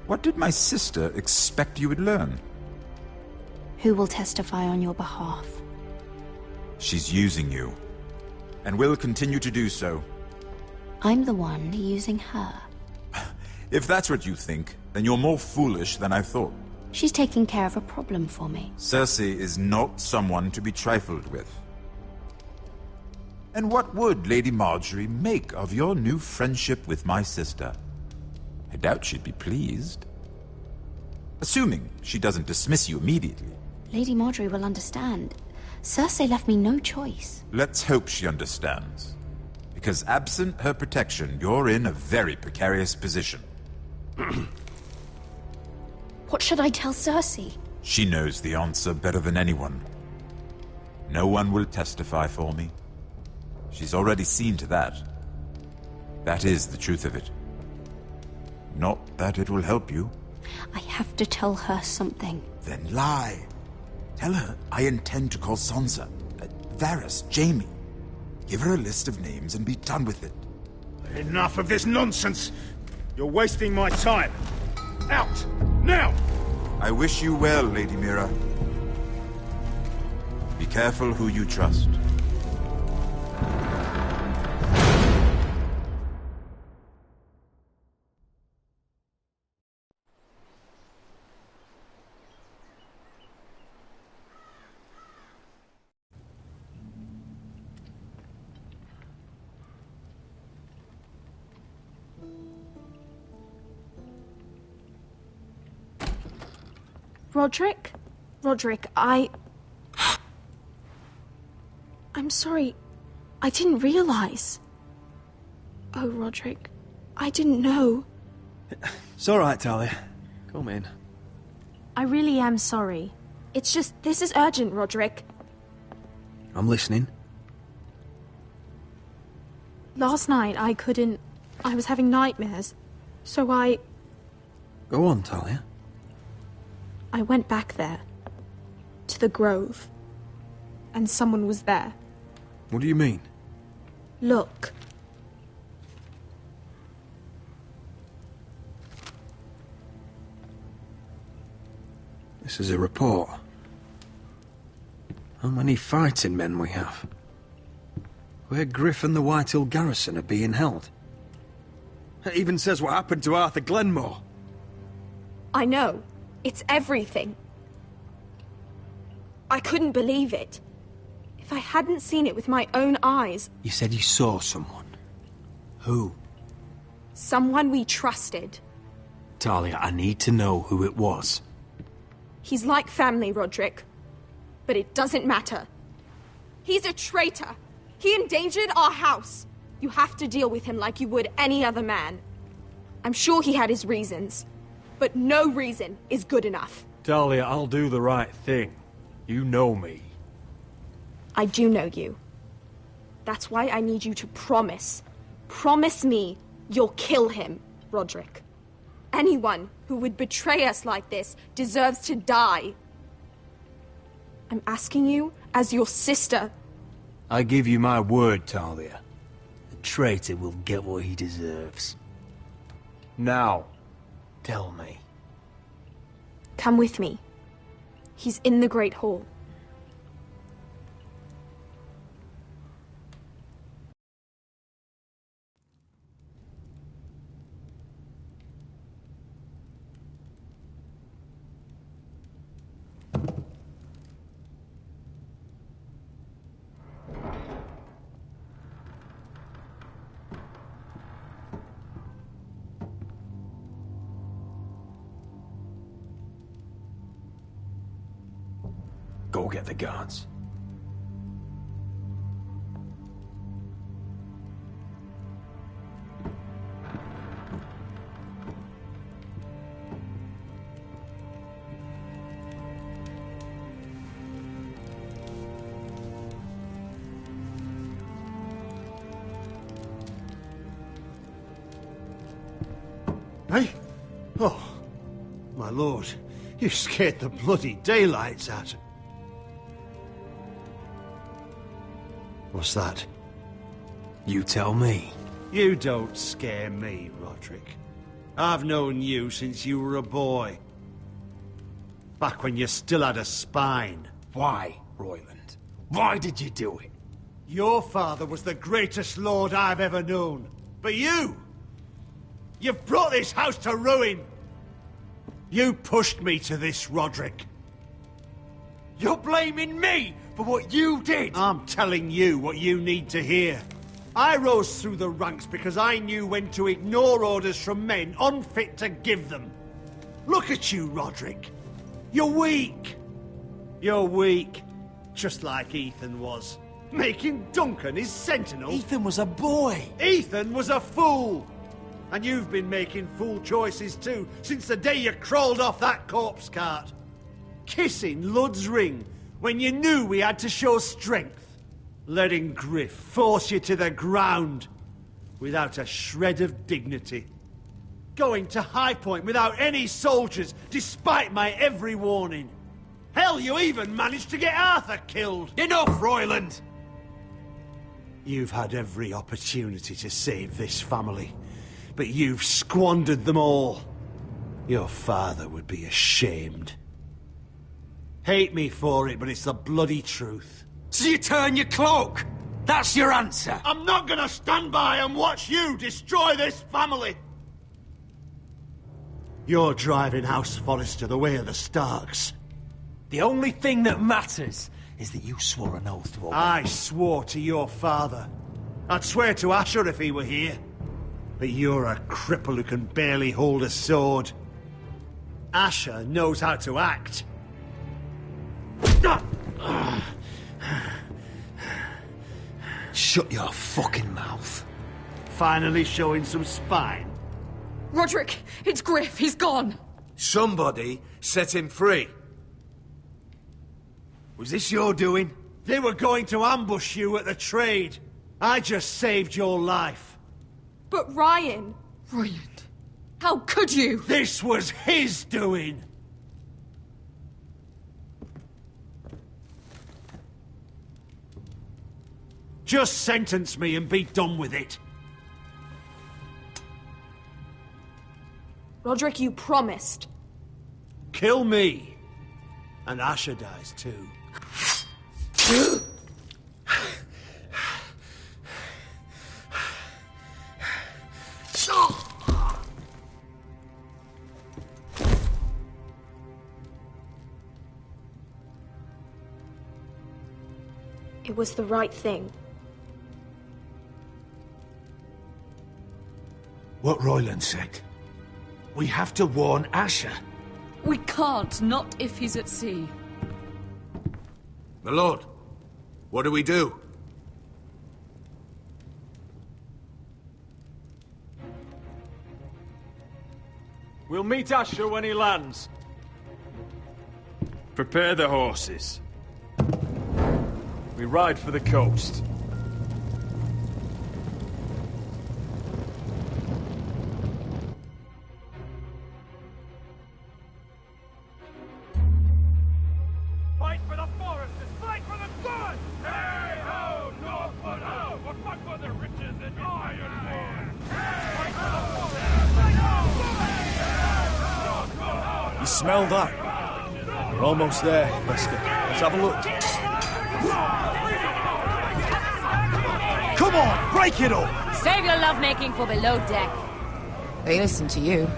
What did my sister expect you would learn? Who will testify on your behalf? She's using you, and will continue to do so. I'm the one using her. If that's what you think, then you're more foolish than I thought. She's taking care of a problem for me. Cersei is not someone to be trifled with. And what would Lady Marjorie make of your new friendship with my sister? I doubt she'd be pleased. Assuming she doesn't dismiss you immediately. Lady Marjorie will understand. Cersei left me no choice. Let's hope she understands. Because absent her protection, you're in a very precarious position. What should I tell Cersei? She knows the answer better than anyone. No one will testify for me. She's already seen to that. That is the truth of it. Not that it will help you. I have to tell her something. Then lie. Tell her I intend to call Sansa, Varys, Jaime. Give her a list of names and be done with it. Enough of this nonsense! You're wasting my time. Out! Now! I wish you well, Lady Mira. Be careful who you trust. Roderick? Roderick, I'm sorry. I didn't realize. Oh, Roderick, I didn't know. It's all right, Talia. Come in. I really am sorry. It's just, this is urgent, Roderick. I'm listening. Last night I was having nightmares, so I Go on, Talia. went back there, to the grove, and someone was there. What do you mean? Look. This is a report. How many fighting men we have? Where Griff and the Whitehill garrison are being held. It even says what happened to Arthur Glenmore. I know. It's everything. I couldn't believe it. If I hadn't seen it with my own eyes... You said you saw someone. Who? Someone we trusted. Talia, I need to know who it was. He's like family, Roderick. But it doesn't matter. He's a traitor. He endangered our house. You have to deal with him like you would any other man. I'm sure he had his reasons, but no reason is good enough. Talia, I'll do the right thing. You know me. I do know you. That's why I need you to promise. Promise me you'll kill him, Roderick. Anyone who would betray us like this deserves to die. I'm asking you as your sister. I give you my word, Talia. The traitor will get what he deserves. Now, tell me. Come with me. He's in the Great Hall. Go get the guards. Hey? Oh, my lord, you scared the bloody daylights out of... What's that? You tell me. You don't scare me, Roderick. I've known you since you were a boy. Back when you still had a spine. Why, Royland? Why did you do it? Your father was the greatest lord I've ever known. But you've brought this house to ruin. You pushed me to this, Roderick. You're blaming me for what you did! I'm telling you what you need to hear. I rose through the ranks because I knew when to ignore orders from men unfit to give them. Look at you, Roderick. You're weak. You're weak. Just like Ethan was. Making Duncan his sentinel. Ethan was a boy. Ethan was a fool. And you've been making fool choices too, since the day you crawled off that corpse cart. Kissing Lud's ring when you knew we had to show strength. Letting Griff force you to the ground without a shred of dignity. Going to High Point without any soldiers, despite my every warning. Hell, you even managed to get Arthur killed. Enough, Royland! You've had every opportunity to save this family, but you've squandered them all. Your father would be ashamed. Hate me for it, but it's the bloody truth. So you turn your cloak? That's your answer? I'm not gonna stand by and watch you destroy this family! You're driving House Forrester the way of the Starks. The only thing that matters is that you swore an oath to obey. I swore to your father. I'd swear to Asher if he were here. But you're a cripple who can barely hold a sword. Asher knows how to act. Shut your fucking mouth. Finally showing some spine. Roderick, it's Griff. He's gone. Somebody set him free. Was this your doing? They were going to ambush you at the trade. I just saved your life. But Ryan... Roland, how could you? This was his doing. Just sentence me and be done with it. Roderick, you promised. Kill me. And Asher dies too. It was the right thing. What Royland said. We have to warn Asher. We can't, not if he's at sea. My lord, what do we do? We'll meet Asher when he lands. Prepare the horses. We ride for the coast. Fight for the forest and fight for the sun! Hey ho, Northwood ho! We'll fight for the riches and iron ore! Fight for the forest! Fight ho! You smell that? We're almost there, Lester. Let's have a look. Come on, break it all! Save your lovemaking for below deck. They listen to you.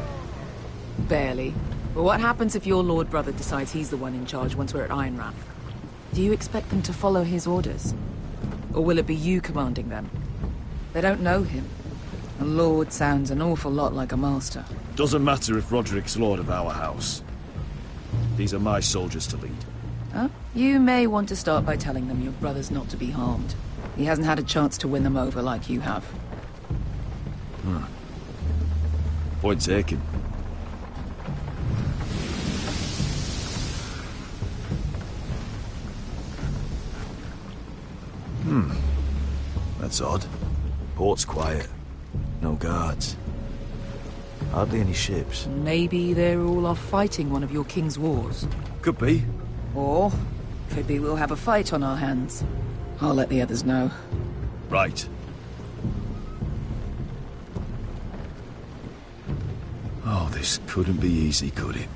Barely. But what happens if your lord brother decides he's the one in charge once we're at Ironrath? Do you expect them to follow his orders? Or will it be you commanding them? They don't know him. A lord sounds an awful lot like a master. Doesn't matter if Roderick's lord of our house. These are my soldiers to lead. Huh? You may want to start by telling them your brother's not to be harmed. He hasn't had a chance to win them over like you have. Point taken. That's odd. Port's quiet. No guards. Hardly any ships. Maybe they're all off fighting one of your king's wars. Could be. Or could be we'll have a fight on our hands. I'll let the others know. Right. Oh, this couldn't be easy, could it?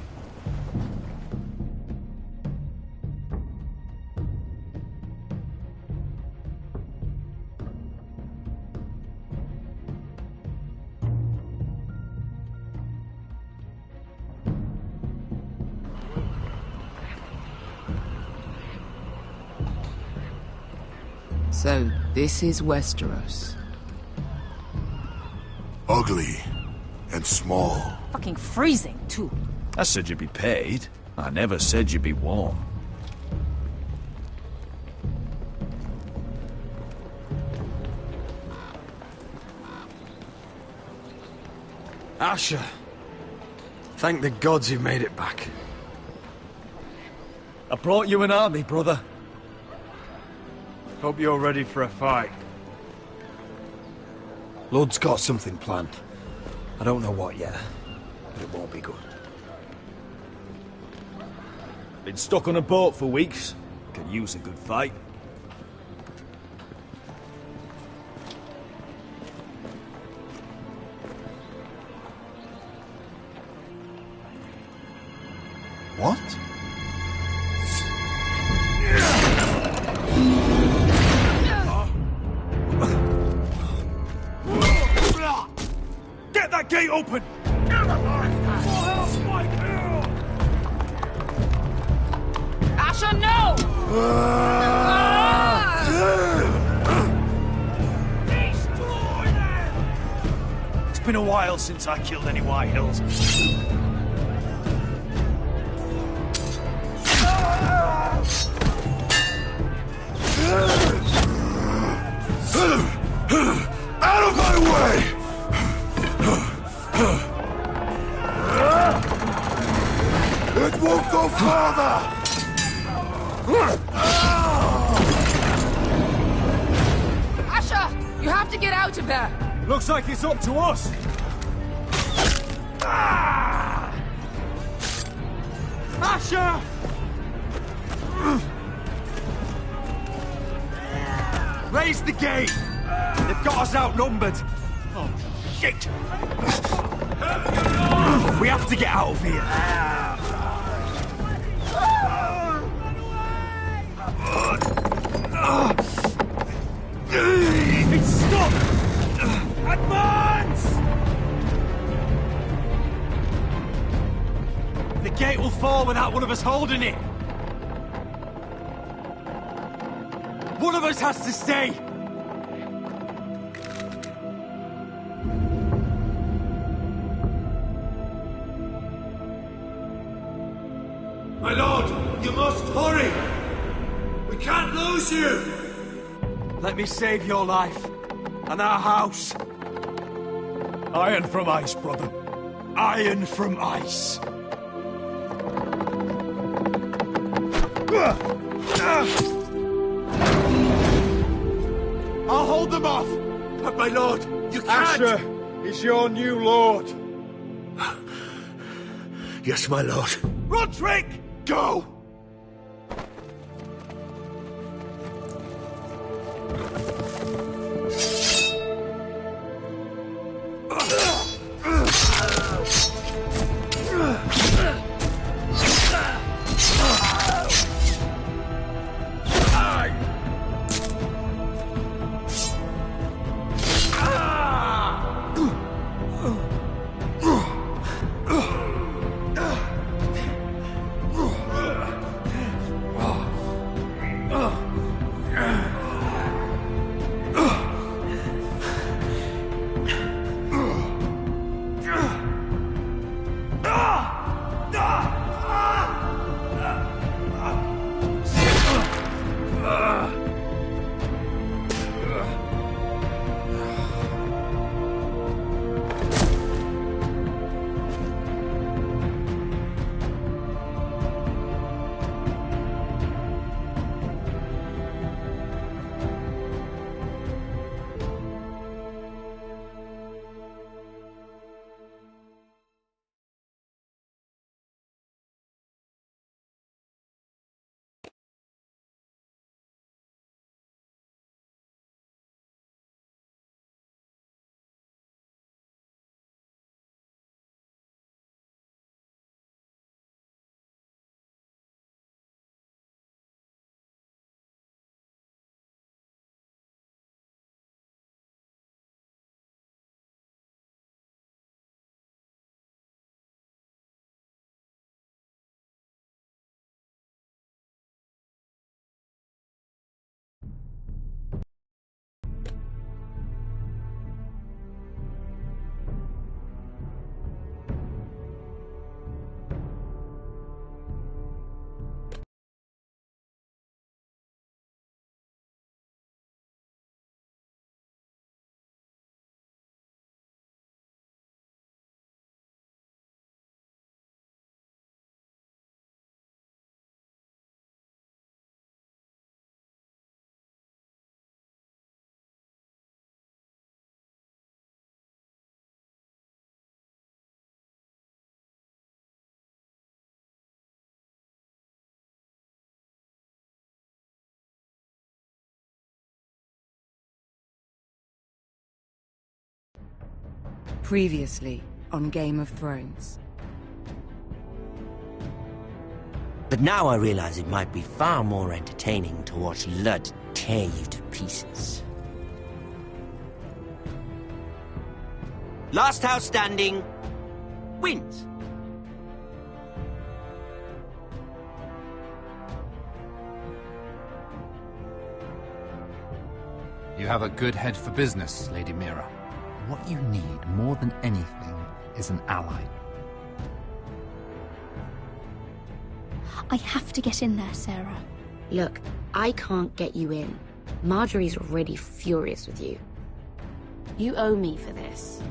So, this is Westeros. Ugly and small. Fucking freezing, too. I said you'd be paid. I never said you'd be warm. Asher. Thank the gods you've made it back. I brought you an army, brother. Hope you're ready for a fight. Lord's got something planned. I don't know what yet, but it won't be good. Been stuck on a boat for weeks. Can use a good fight. What? Get that gate open! Asher, no! It's been a while since I killed any White Hills. Out of my way! It won't go farther! You have to get out of there! Looks like it's up to us! Asher! Raise the gate! They've got us outnumbered! Oh, shit! We have to get out of here! It's stopped! Advance! The gate will fall without one of us holding it! One of us has to stay! My lord, you must hurry! We can't lose you! Let me save your life, and our house. Iron from ice, brother. Iron from ice. I'll hold them off! But my lord, you can't! Asher is your new lord. Yes, my lord. Roderick! Go! Previously on Game of Thrones. But now I realize it might be far more entertaining to watch Lud tear you to pieces. Last house standing wins. You have a good head for business, Lady Mira. What you need more than anything is an ally. I have to get in there, Sarah. Look, I can't get you in. Marjorie's already furious with you. You owe me for this.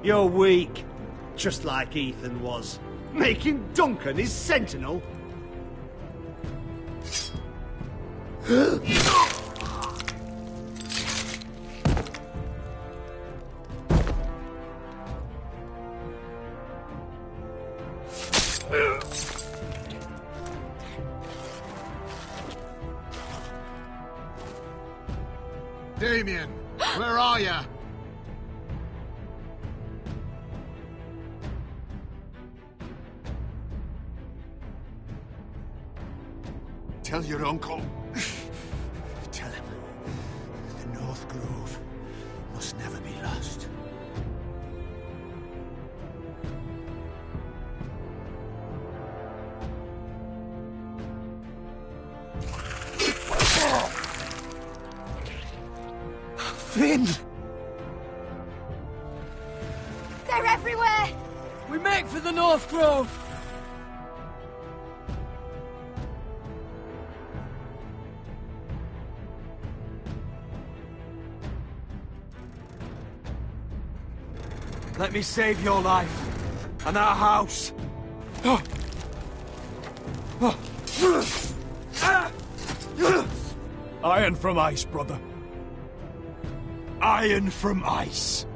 You're weak. Just like Ethan was. Making Duncan his sentinel. Damien, where are ya? Tell your uncle. Tell him the North Grove must never be lost. Finn! They're everywhere! We make for the North Grove! Let me save your life and our house. Iron from ice, brother. Iron from ice.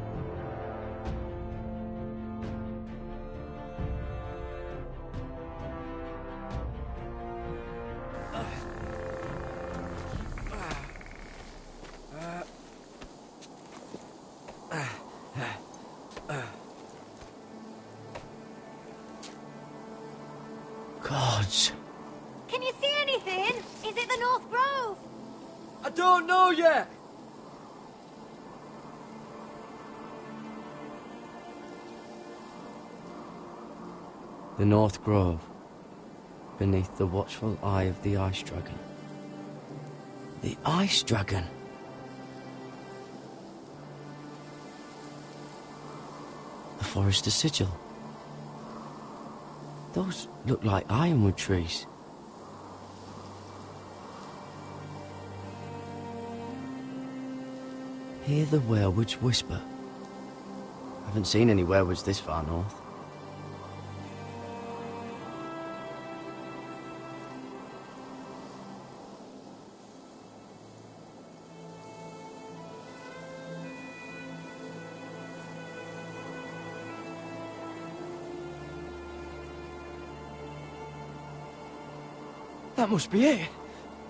Gods. Can you see anything? Is it the North Grove? I don't know yet. The North Grove, beneath the watchful eye of the Ice Dragon. The Ice Dragon? The Forester Sigil. Those look like ironwood trees. Hear the werewolves whisper. Haven't seen any werewolves this far north. That must be it.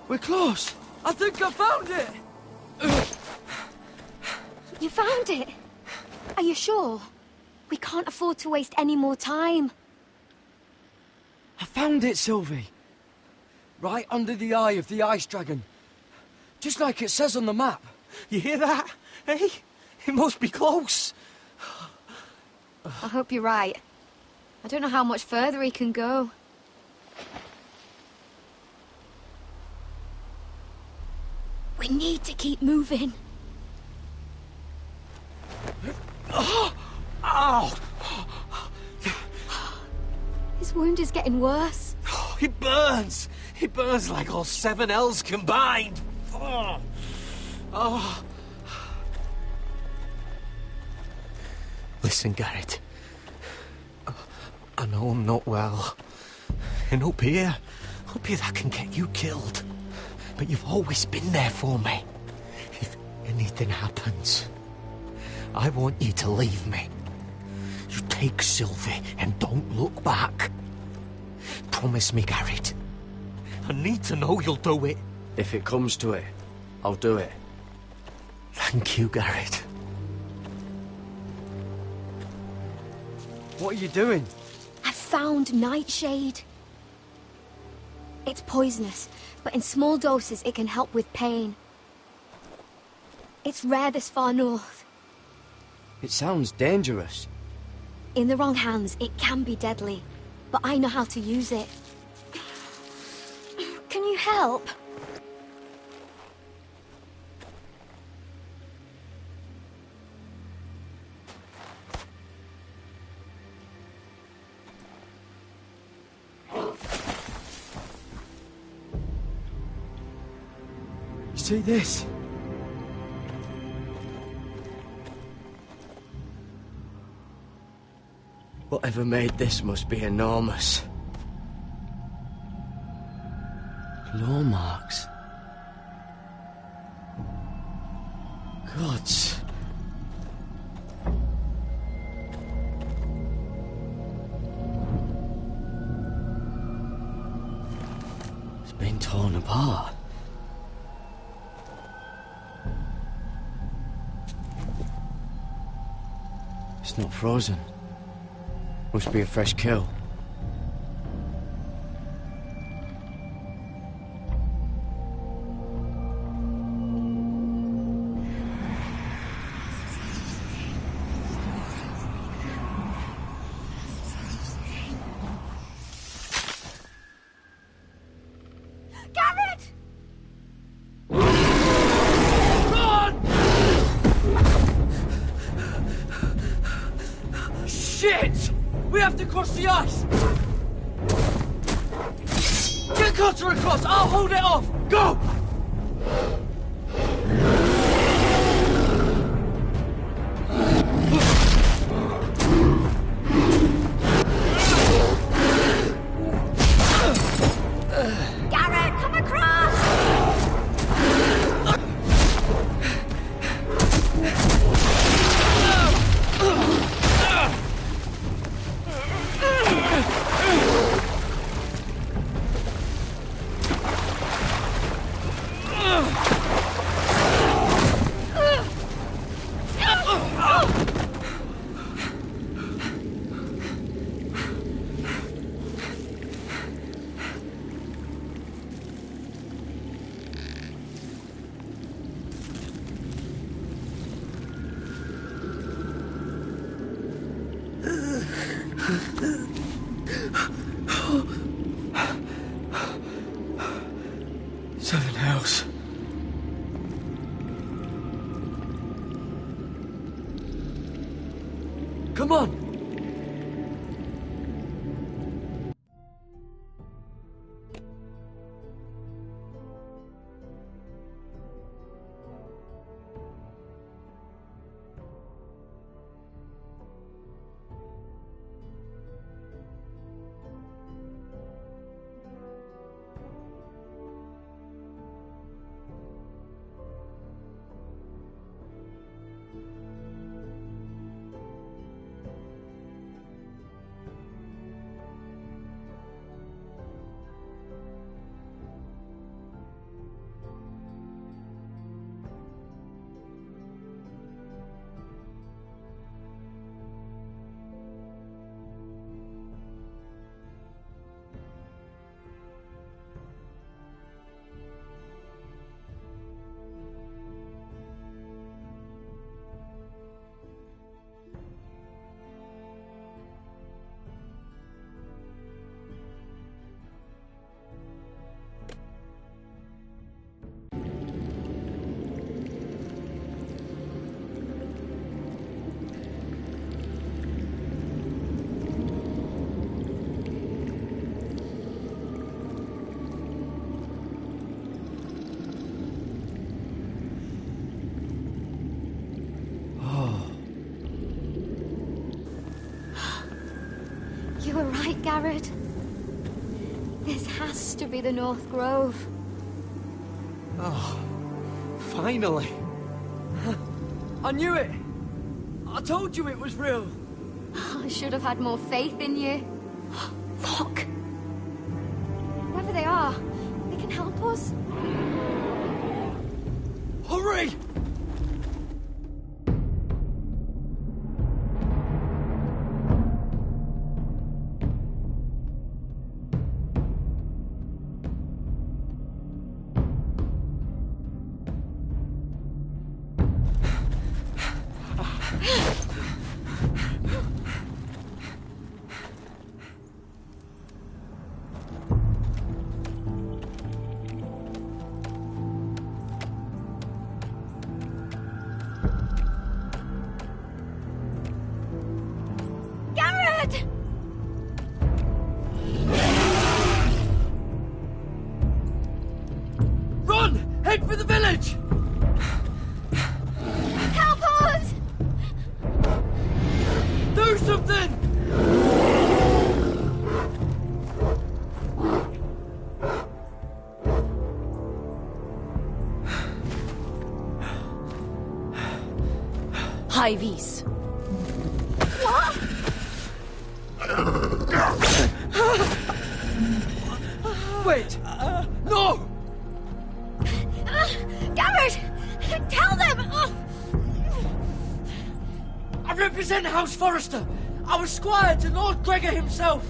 We're close. I think I found it. You found it? Are you sure? We can't afford to waste any more time. I found it, Sylvie. Right under the eye of the Ice Dragon. Just like it says on the map. You hear that? Hey? It must be close. I hope you're right. I don't know how much further he can go. We need to keep moving. Ow! His wound is getting worse. It burns! It burns like all 7 L's combined! Oh. Listen, Garrett. I know I'm not well. And up here that can get you killed. But you've always been there for me. If anything happens, I want you to leave me. You take Sylvie and don't look back. Promise me, Garrett. I need to know you'll do it. If it comes to it, I'll do it. Thank you, Garrett. What are you doing? I found Nightshade. It's poisonous, but in small doses it can help with pain. It's rare this far north. It sounds dangerous. In the wrong hands, it can be deadly, but I know how to use it. Can you help? See this? Whatever made this must be enormous. Claw marks. Gods. been torn apart. It's not frozen. Must be a fresh kill. Shit! We have to cross the ice! Get Cutter across! I'll hold it off! Go! Garrett, come across! Seven hells. Come on! You were right, Garrett. This has to be the North Grove. Oh, finally. I knew it. I told you it was real. I should have had more faith in you. Look. Whoever they are, they can help us. Hurry! Head for the village! Help us! Do something! High vis. What? Wait! No! in-house forester, our squire to Lord Gregor himself.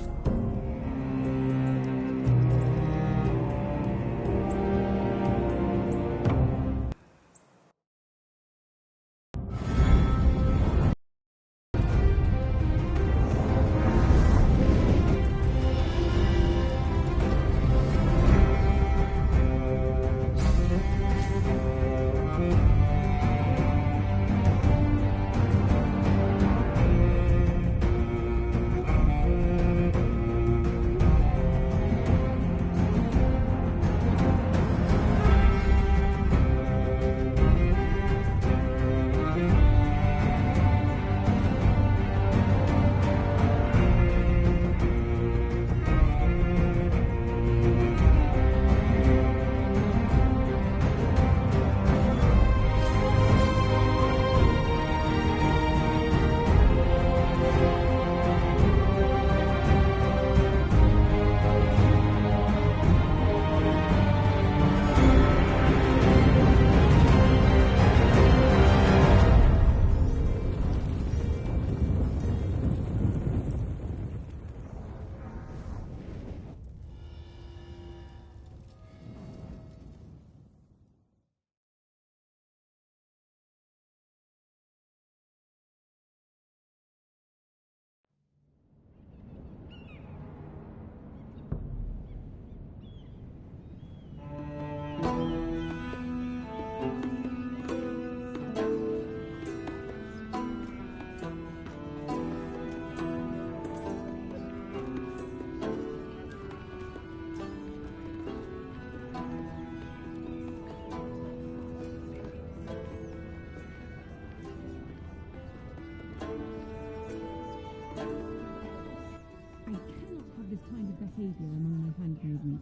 this kind of behavior among my handmaidens.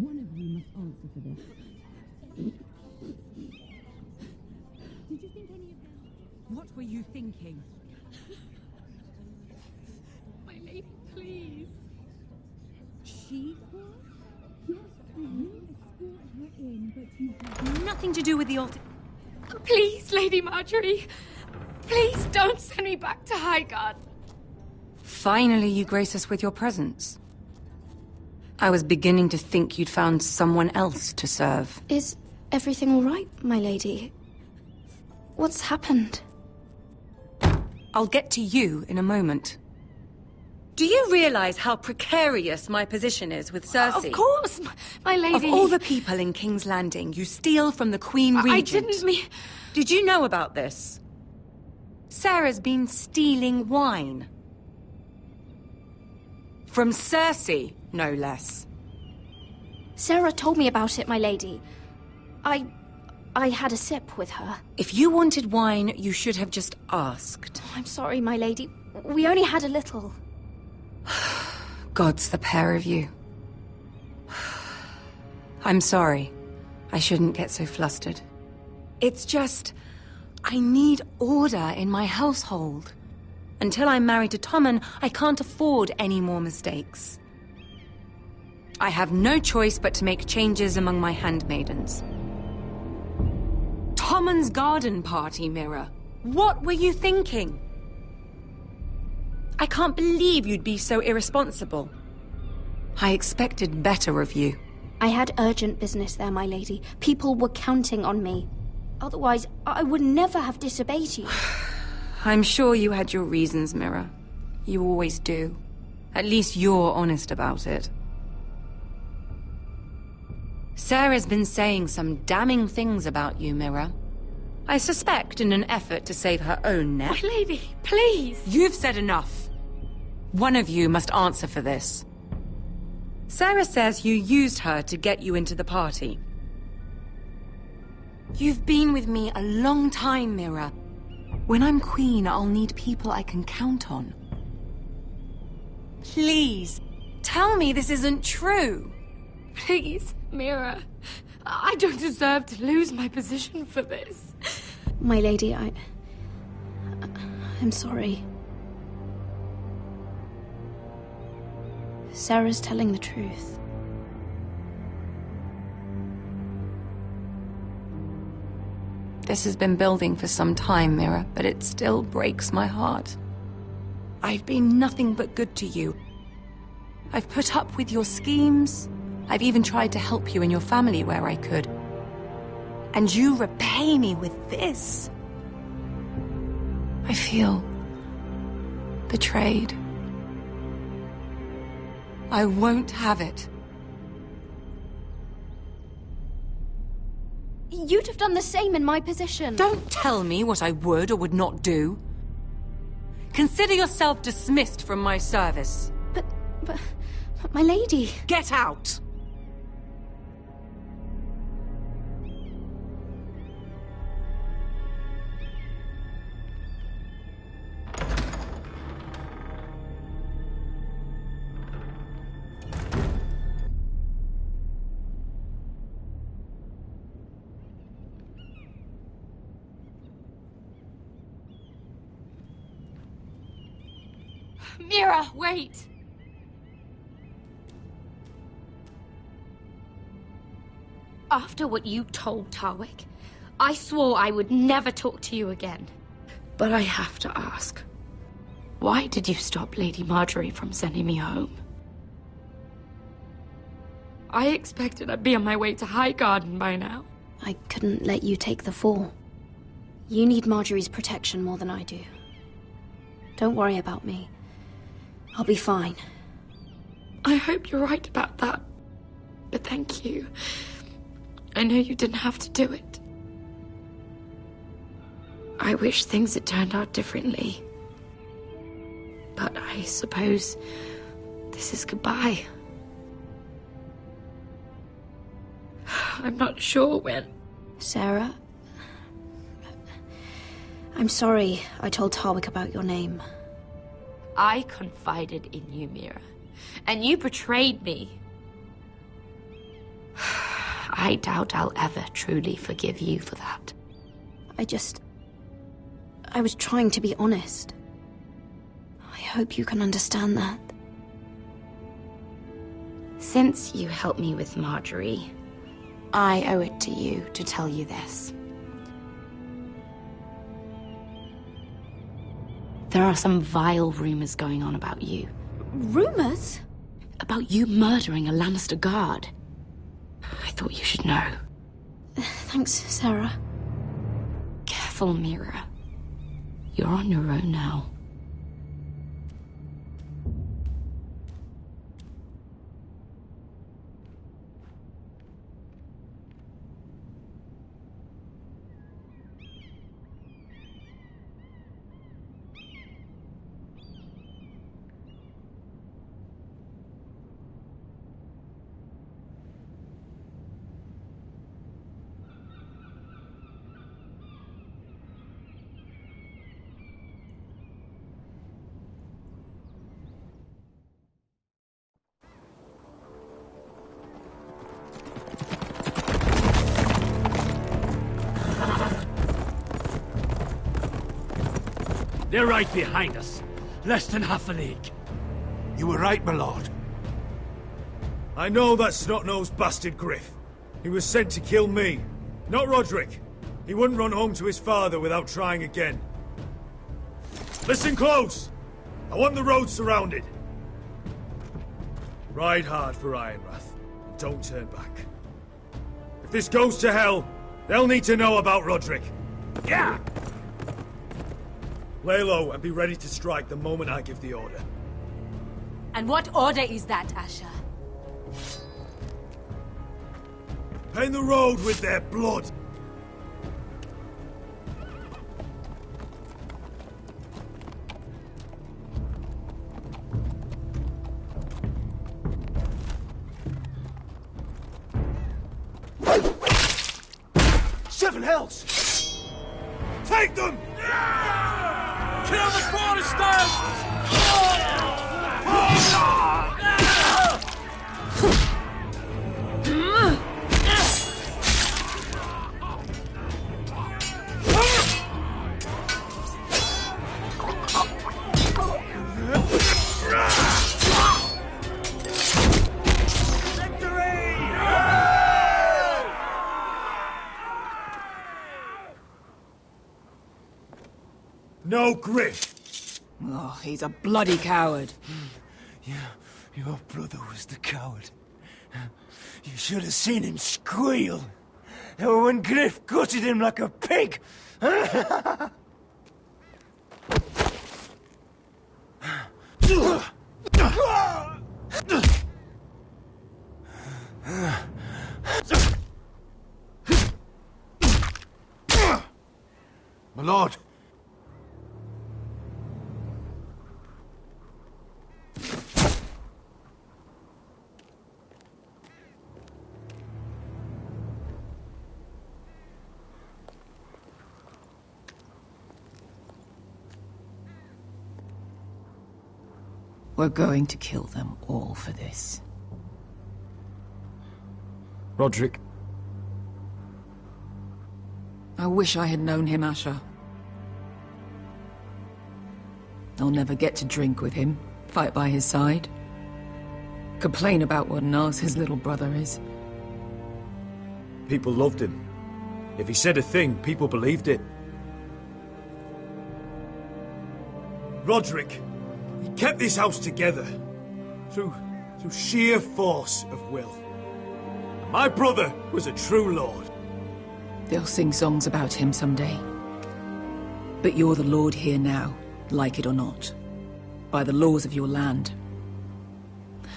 One of you must answer for this. Did you think any of them... What were you thinking? My lady, please. She was? Yes, you escort her in, but you have nothing to do with the altar. Please, Lady Marjorie. Please don't send me back to Highgarden. Finally, you grace us with your presence. I was beginning to think you'd found someone else to serve. Is everything all right, my lady? What's happened? I'll get to you in a moment. Do you realize how precarious my position is with Cersei? Of course, my lady. Of all the people in King's Landing, you steal from the Queen Regent. I didn't mean... Did you know about this? Sarah's been stealing wine. From Cersei, no less. Sarah told me about it, my lady. I had a sip with her. If you wanted wine, you should have just asked. I'm sorry, my lady. We only had a little. God's the pair of you. I'm sorry. I shouldn't get so flustered. It's just... I need order in my household. Until I'm married to Tommen, I can't afford any more mistakes. I have no choice but to make changes among my handmaidens. Tommen's garden party, Mira. What were you thinking? I can't believe you'd be so irresponsible. I expected better of you. I had urgent business there, my lady. People were counting on me. Otherwise, I would never have disobeyed you. I'm sure you had your reasons, Mira. You always do. At least you're honest about it. Sarah's been saying some damning things about you, Mira. I suspect in an effort to save her own neck. My lady, please! You've said enough. One of you must answer for this. Sarah says you used her to get you into the party. You've been with me a long time, Mira. When I'm queen, I'll need people I can count on. Please, tell me this isn't true. Please, Mira. I don't deserve to lose my position for this. My lady, I'm sorry. Sarah's telling the truth. This has been building for some time, Mira, but it still breaks my heart. I've been nothing but good to you. I've put up with your schemes. I've even tried to help you and your family where I could. And you repay me with this. I feel betrayed. I won't have it. You'd have done the same in my position. Don't tell me what I would or would not do. Consider yourself dismissed from my service. But my lady... Get out! Mira, wait! After what you told Tarwick, I swore I would never talk to you again. But I have to ask, why did you stop Lady Marjorie from sending me home? I expected I'd be on my way to Highgarden by now. I couldn't let you take the fall. You need Marjorie's protection more than I do. Don't worry about me. I'll be fine. I hope you're right about that. But thank you. I know you didn't have to do it. I wish things had turned out differently. But I suppose this is goodbye. I'm not sure when. Sarah? I'm sorry I told Tarwick about your name. I confided in you, Mira, and you betrayed me. I doubt I'll ever truly forgive you for that. I was trying to be honest. I hope you can understand that. Since you helped me with Marjorie, I owe it to you to tell you this. There are some vile rumors going on about you. Rumors? About you murdering a Lannister guard. I thought you should know. Thanks, Sarah. Careful, Mira. You're on your own now. They're right behind us. Less than half a league. You were right, my lord. I know that snot-nosed bastard Griff. He was sent to kill me, not Roderick. He wouldn't run home to his father without trying again. Listen close! I want the road surrounded. Ride hard for Ironrath, and don't turn back. If this goes to hell, they'll need to know about Roderick. Yeah! Lay low and be ready to strike the moment I give the order. And what order is that, Asher? Paint the road with their blood. Seven hells! Take them! Kill the Foresters! No Griff! Oh, he's a bloody coward. Yeah, your brother was the coward. You should have seen him squeal. Or when Griff gutted him like a pig. My lord. We're going to kill them all for this. Roderick. I wish I had known him, Asher. I'll never get to drink with him, fight by his side, complain about what an arse his little brother is. People loved him. If he said a thing, people believed it. Roderick, he kept this house together through sheer force of will. My brother was a true lord. They'll sing songs about him someday. But you're the lord here now, like it or not, by the laws of your land.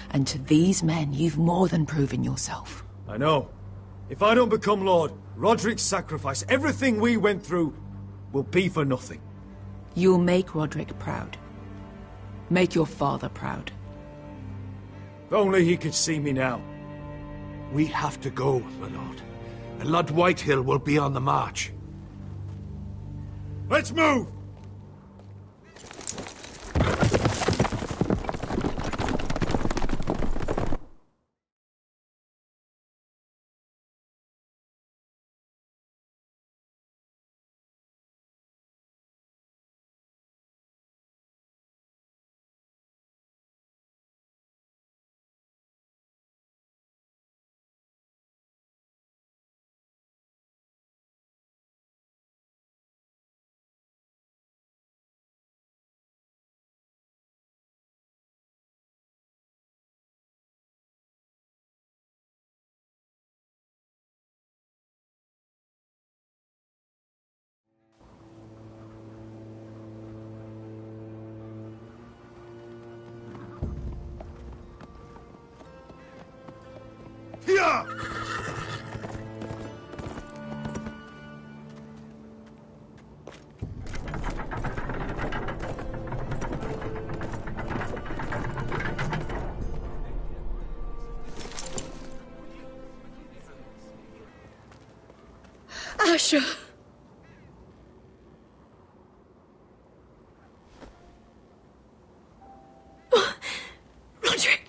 And to these men, you've more than proven yourself. I know. If I don't become lord, Roderick's sacrifice, everything we went through, will be for nothing. You'll make Roderick proud. Make your father proud. If only he could see me now. We have to go, my lord. And Lord Whitehill will be on the march. Let's move! Here! Asher! Roderick!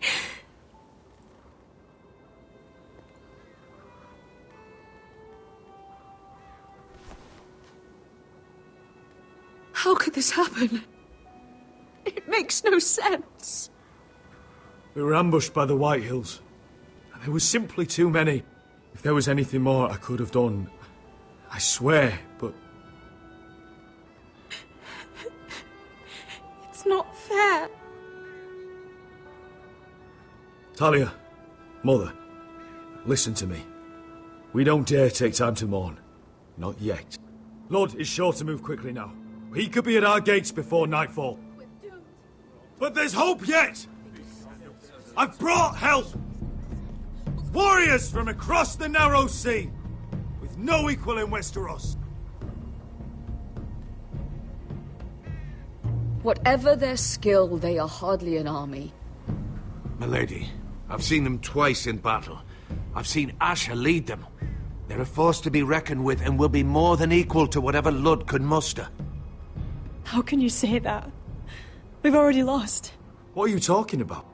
How could this happen? It makes no sense. We were ambushed by the Whitehills. And there was simply too many. If there was anything more I could have done, I swear, but... It's not fair. Talia, Mother, listen to me. We don't dare take time to mourn. Not yet. Lord is sure to move quickly now. He could be at our gates before nightfall. But there's hope yet! I've brought help! Warriors from across the narrow sea, with no equal in Westeros. Whatever their skill, they are hardly an army. Milady, I've seen them twice in battle. I've seen Asher lead them. They're a force to be reckoned with and will be more than equal to whatever Lud could muster. How can you say that? We've already lost. What are you talking about?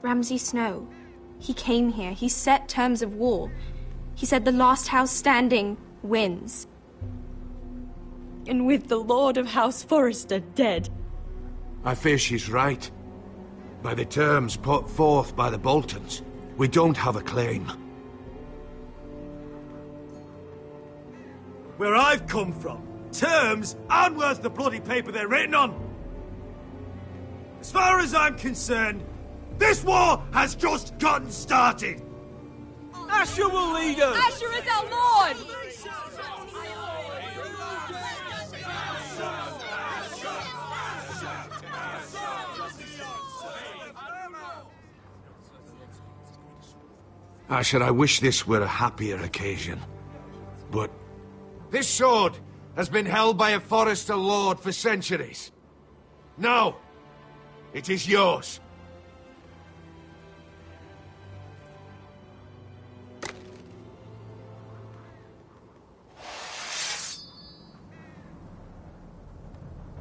Ramsay Snow. He came here. He set terms of war. He said the last house standing wins. And with the Lord of House Forrester dead. I fear she's right. By the terms put forth by the Boltons, we don't have a claim. Where I've come from, terms aren't worth the bloody paper they're written on. As far as I'm concerned, this war has just gotten started. Asher will lead us! Asher is our lord! Asher, I wish this were a happier occasion. But this sword has been held by a Forester lord for centuries. Now, it is yours.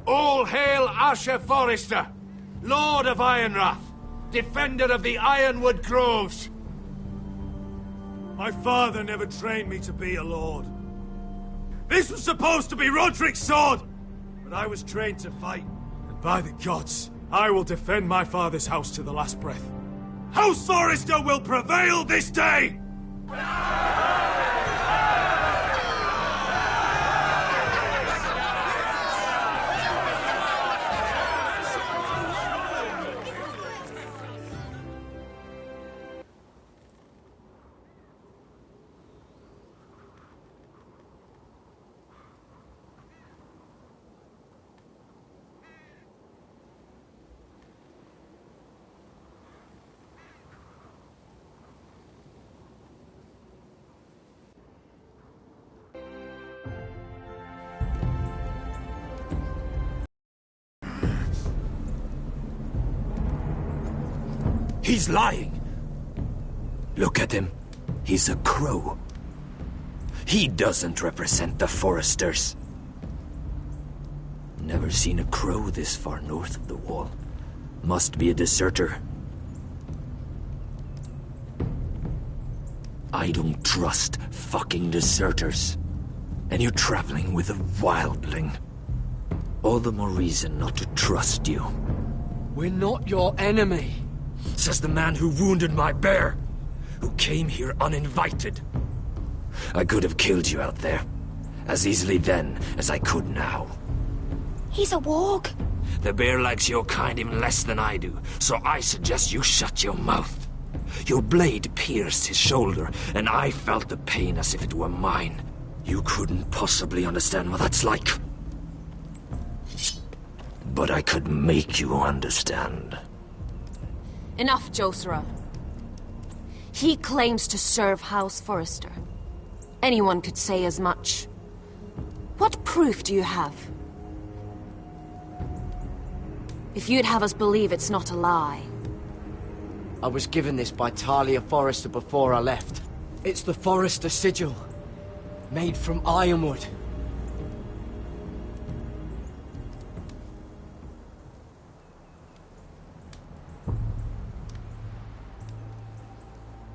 All hail Asher Forester, Lord of Ironrath, defender of the Ironwood Groves. My father never trained me to be a lord. This was supposed to be Roderick's sword, but I was trained to fight. And by the gods, I will defend my father's house to the last breath. House Forester will prevail this day! He's lying. Look at him. He's a crow. He doesn't represent the Foresters. Never seen a crow this far north of the wall. Must be a deserter. I don't trust fucking deserters. And you're traveling with a wildling. All the more reason not to trust you. We're not your enemy. Says the man who wounded my bear, who came here uninvited. I could have killed you out there, as easily then as I could now. He's a warg. The bear likes your kind even less than I do, so I suggest you shut your mouth. Your blade pierced his shoulder, and I felt the pain as if it were mine. You couldn't possibly understand what that's like. But I could make you understand. Enough, Josera. He claims to serve House Forester. Anyone could say as much. What proof do you have? If you'd have us believe it's not a lie. I was given this by Talia Forester before I left. It's the Forester sigil, made from ironwood.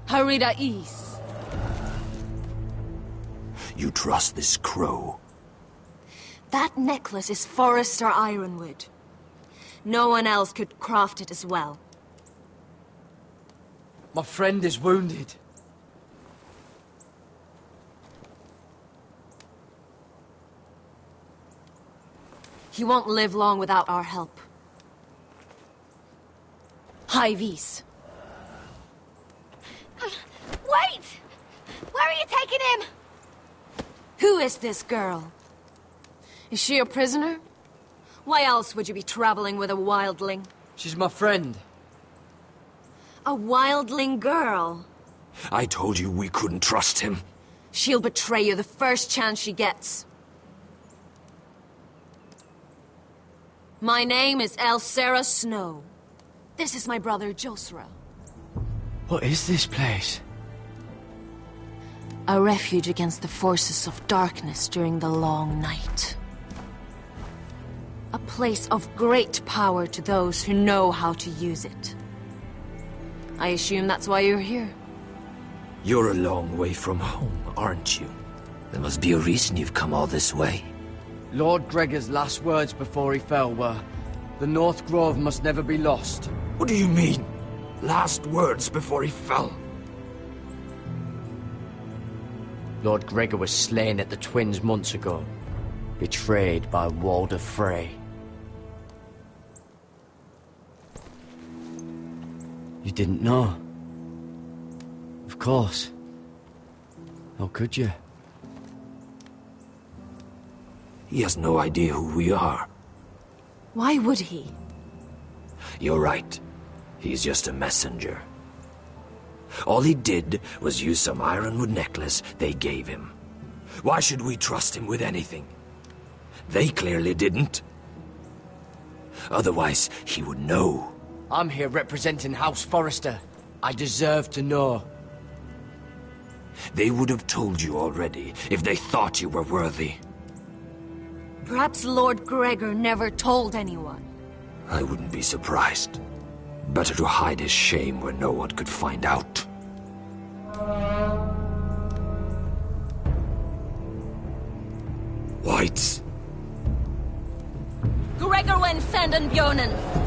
Harida East. You trust this crow? That necklace is Forester ironwood. No one else could craft it as well. My friend is wounded. He won't live long without our help. High Vis. Wait! Where are you taking him? Who is this girl? Is she a prisoner? Why else would you be traveling with a wildling? She's my friend. A wildling girl? I told you we couldn't trust him. She'll betray you the first chance she gets. My name is Elsera Snow. This is my brother, Josera. What is this place? A refuge against the forces of darkness during the long night. A place of great power to those who know how to use it. I assume that's why you're here. You're a long way from home, aren't you? There must be a reason you've come all this way. Lord Gregor's last words before he fell were, "The North Grove must never be lost." What do you mean? Last words before he fell? Lord Gregor was slain at the Twins months ago, betrayed by Walder Frey. You didn't know? Of course. How could you? He has no idea who we are. Why would he? You're right. He's just a messenger. All he did was use some ironwood necklace they gave him. Why should we trust him with anything? They clearly didn't. Otherwise, he would know. I'm here representing House Forrester. I deserve to know. They would have told you already if they thought you were worthy. Perhaps Lord Gregor never told anyone. I wouldn't be surprised. Better to hide his shame where no one could find out. Whites. Gregor wen Fanden Bjonen.